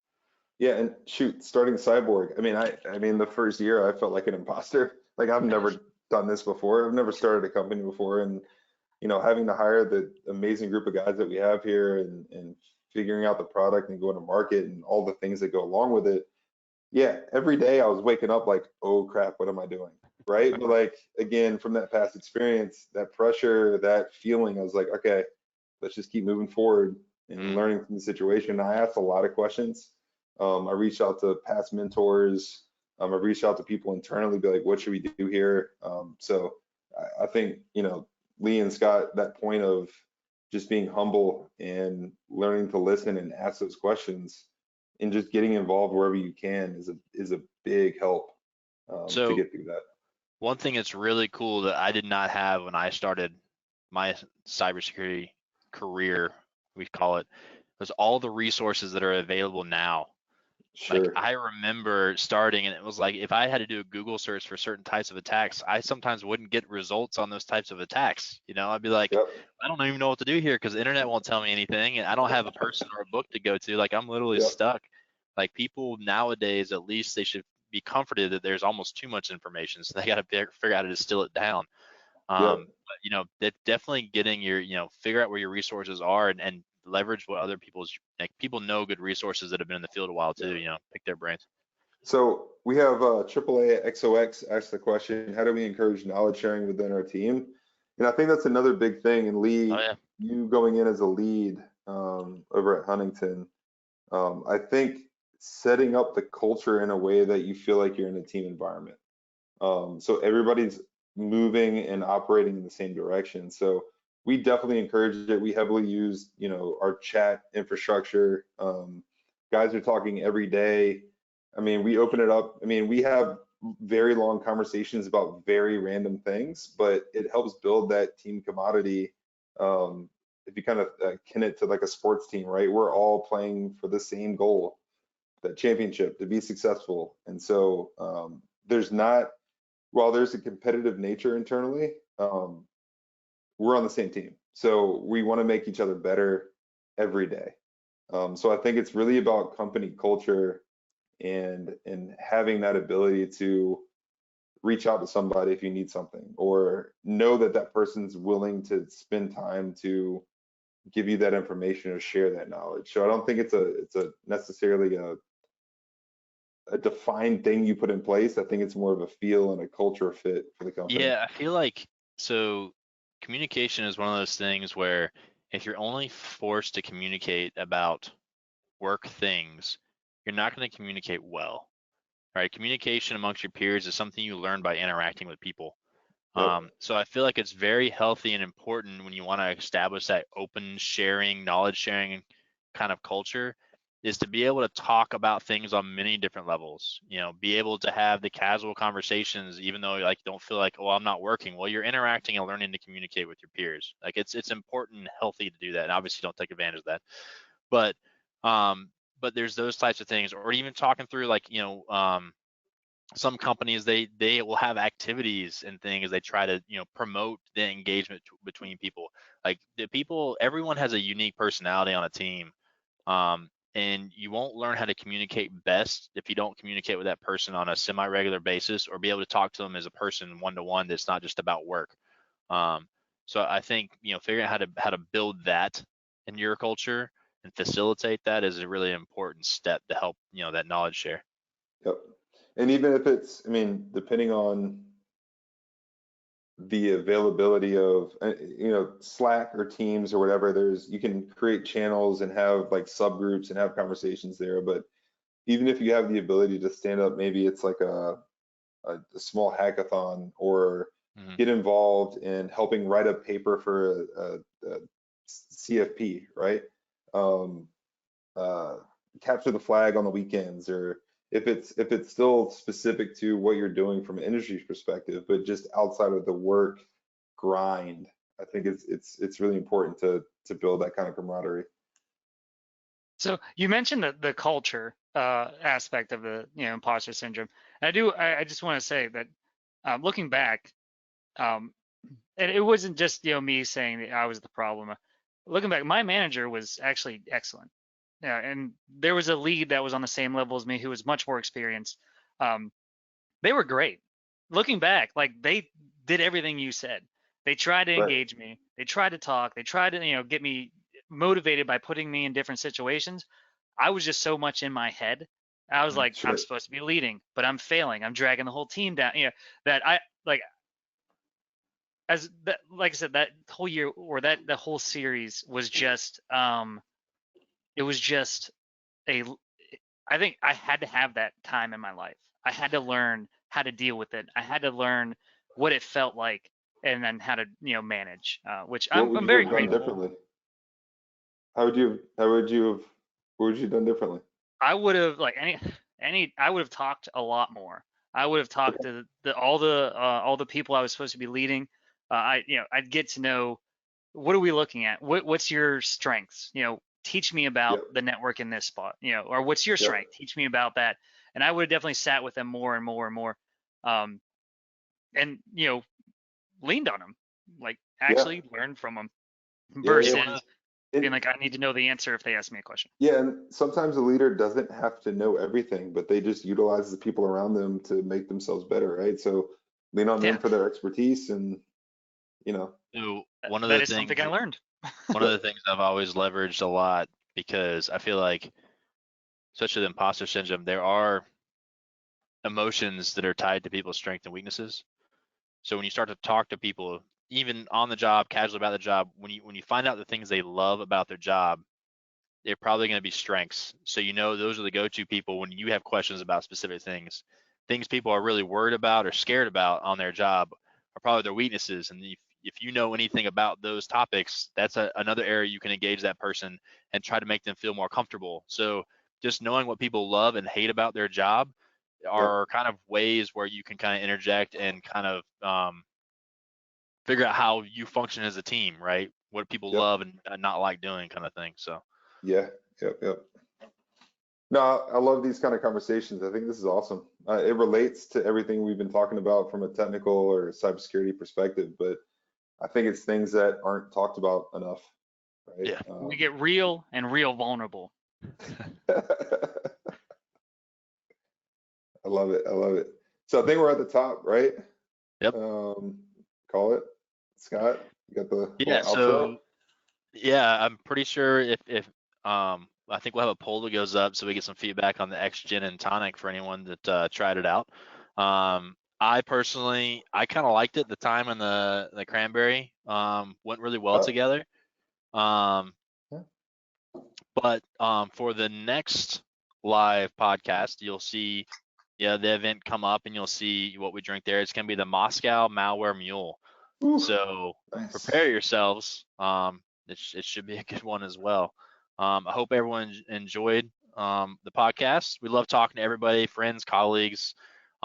Speaker 3: Yeah, and shoot, starting Cyborg. I mean, the first year I felt like an imposter. Like I've never done this before. I've never started a company before, and having to hire the amazing group of guys that we have here, and figuring out the product and going to market and all the things that go along with it. Yeah, every day I was waking up like, oh crap, what am I doing? Right? But like again, from that past experience, that pressure, that feeling, I was like, okay, let's just keep moving forward and learning from the situation. I asked a lot of questions. I reached out to past mentors. I reached out to people internally, be like, what should we do here? So I think, Lee and Scott, that point of just being humble and learning to listen and ask those questions and just getting involved wherever you can is a big help to get through that.
Speaker 2: One thing that's really cool that I did not have when I started my cybersecurity career, we call it, was all the resources that are available now.
Speaker 3: Sure.
Speaker 2: Like I remember starting and it was like if I had to do a Google search for certain types of attacks, I sometimes wouldn't get results on those types of attacks. I'd be like,
Speaker 3: Yep.
Speaker 2: I don't even know what to do here because the internet won't tell me anything and I don't have a person or a book to go to. Like I'm literally stuck. Like people nowadays, at least they should be comforted that there's almost too much information. So they got to figure out how to distill it down. But definitely getting your, figure out where your resources are and leverage what other people know good resources that have been in the field a while too, pick their brains.
Speaker 3: So we have AAA XOX asked the question, how do we encourage knowledge sharing within our team? And I think that's another big thing. And Lee, you going in as a lead over at Huntington, I think setting up the culture in a way that you feel like you're in a team environment. So everybody's moving and operating in the same direction. So we definitely encourage it. We heavily use, our chat infrastructure. Guys are talking every day. I mean, we open it up. I mean, we have very long conversations about very random things, but it helps build that team commodity. If you kind of akin it to like a sports team, right? We're all playing for the same goal, that championship, to be successful. And so while there's a competitive nature internally, we're on the same team. So we want to make each other better every day. So I think it's really about company culture and having that ability to reach out to somebody if you need something, or know that that person's willing to spend time to give you that information or share that knowledge. So I don't think it's a necessarily a defined thing you put in place. I think it's more of a feel and a culture fit for the company.
Speaker 2: Yeah, I feel like communication is one of those things where if you're only forced to communicate about work things, you're not going to communicate well, right? Communication amongst your peers is something you learn by interacting with people. So I feel like it's very healthy and important when you want to establish that open sharing, knowledge sharing kind of culture, is to be able to talk about things on many different levels. Be able to have the casual conversations, even though like don't feel like, oh, I'm not working. Well, you're interacting and learning to communicate with your peers. Like it's important and healthy to do that. And obviously don't take advantage of that. But there's those types of things, or even talking through like, some companies, they will have activities and things. They try to, promote the engagement between people. Like the people, everyone has a unique personality on a team. And you won't learn how to communicate best if you don't communicate with that person on a semi-regular basis, or be able to talk to them as a person one-to-one that's not just about work. So I think, figuring out how to build that in your culture and facilitate that is a really important step to help, that knowledge share.
Speaker 3: Yep. And even if it's, I mean, depending on the availability of, Slack or Teams or whatever, you can create channels and have like subgroups and have conversations there. But even if you have the ability to stand up, maybe it's like a small hackathon, or get involved in helping write a paper for a CFP, right? Capture the flag on the weekends, or if it's still specific to what you're doing from an industry perspective, but just outside of the work grind, I think it's really important to build that kind of camaraderie.
Speaker 4: So you mentioned the culture aspect of the imposter syndrome. And I just want to say that looking back, and it wasn't just me saying that I was the problem. Looking back, my manager was actually excellent. Yeah, and there was a lead that was on the same level as me who was much more experienced. They were great. Looking back, like they did everything you said. They tried to engage me. They tried to talk. They tried to get me motivated by putting me in different situations. I was just so much in my head. I was like, I'm supposed to be leading, but I'm failing. I'm dragging the whole team down. That I like. As that, like I said, that whole year, or that the whole series was just it was just I think I had to have that time in my life. I had to learn how to deal with it. I had to learn what it felt like, and then how to manage, which I'm very grateful.
Speaker 3: Differently? What would you have done differently?
Speaker 4: I would have I would have talked a lot more. I would have talked to all the people I was supposed to be leading. I'd get to know, what are we looking at? What's your strengths? Teach me about the network in this spot, or what's your strength? Teach me about that. And I would have definitely sat with them more and more and more, and leaned on them, like actually learned from them, versus being like, I need to know the answer if they ask me a question.
Speaker 3: Yeah, and sometimes a leader doesn't have to know everything, but they just utilize the people around them to make themselves better, right? So lean on them for their expertise, and
Speaker 2: So one of
Speaker 4: that
Speaker 2: the
Speaker 4: is
Speaker 2: things
Speaker 4: something I learned.
Speaker 2: one of the things I've always leveraged a lot, because I feel like, especially the imposter syndrome, there are emotions that are tied to people's strengths and weaknesses. So when you start to talk to people, even on the job, casually about the job, when you find out the things they love about their job, they're probably going to be strengths. So those are the go-to people when you have questions about specific things. Things people are really worried about or scared about on their job are probably their weaknesses. And if you know anything about those topics, that's another area you can engage that person and try to make them feel more comfortable. So just knowing what people love and hate about their job are kind of ways where you can kind of interject and kind of figure out how you function as a team, right? What people love and not like doing, kind of thing. So
Speaker 3: yep. No, I love these kind of conversations. I think this is awesome. It relates to everything we've been talking about from a technical or cybersecurity perspective, but I think it's things that aren't talked about enough, right?
Speaker 2: Yeah.
Speaker 4: We get real and real vulnerable.
Speaker 3: I love it. So I think we're at the top, right?
Speaker 2: Yep.
Speaker 3: Call it, Scott. You got the
Speaker 2: outro? I'm pretty sure if I think we'll have a poll that goes up so we get some feedback on the X-Gen and Tonic for anyone that tried it out. I personally, I kind of liked it. The time and the cranberry went really well together. But for the next live podcast, you'll see the event come up, and you'll see what we drink there. It's going to be the Moscow Malware Mule. Ooh, so prepare yourselves. It should be a good one as well. I hope everyone enjoyed the podcast. We love talking to everybody, friends, colleagues.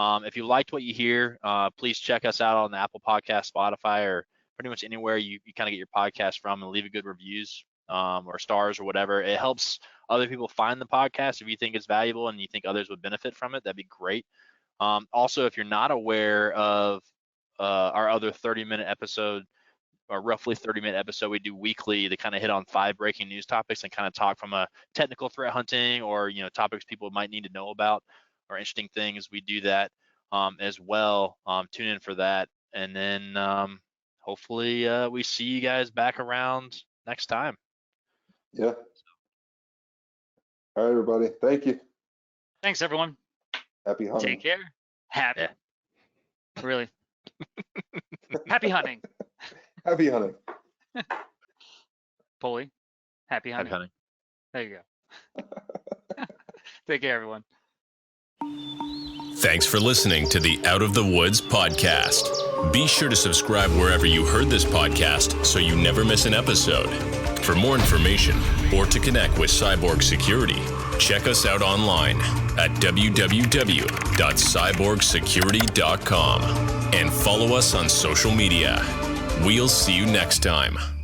Speaker 2: If you liked what you hear, please check us out on the Apple Podcast, Spotify, or pretty much anywhere you kind of get your podcast from, and leave a good reviews or stars or whatever. It helps other people find the podcast. If you think it's valuable and you think others would benefit from it, that'd be great. Also, if you're not aware of our other 30-minute episode, or roughly 30-minute episode we do weekly, to kind of hit on 5 breaking news topics and kind of talk from a technical threat hunting, or topics people might need to know about or interesting things. We do that as well. Tune in for that, and then hopefully we see you guys back around next time.
Speaker 3: Yeah. All right, everybody. Thank you.
Speaker 4: Thanks, everyone.
Speaker 3: Happy hunting.
Speaker 4: Take care. Happy.
Speaker 2: Yeah.
Speaker 4: Really. Happy hunting.
Speaker 3: Happy hunting.
Speaker 4: Pulley. Happy hunting.
Speaker 2: Happy hunting.
Speaker 4: There you go. Take care, everyone.
Speaker 1: Thanks for listening to the Out of the Woods podcast. Be sure to subscribe wherever you heard this podcast so you never miss an episode. For more information or to connect with Cyborg Security, check us out online at www.cyborgsecurity.com and follow us on social media. We'll see you next time.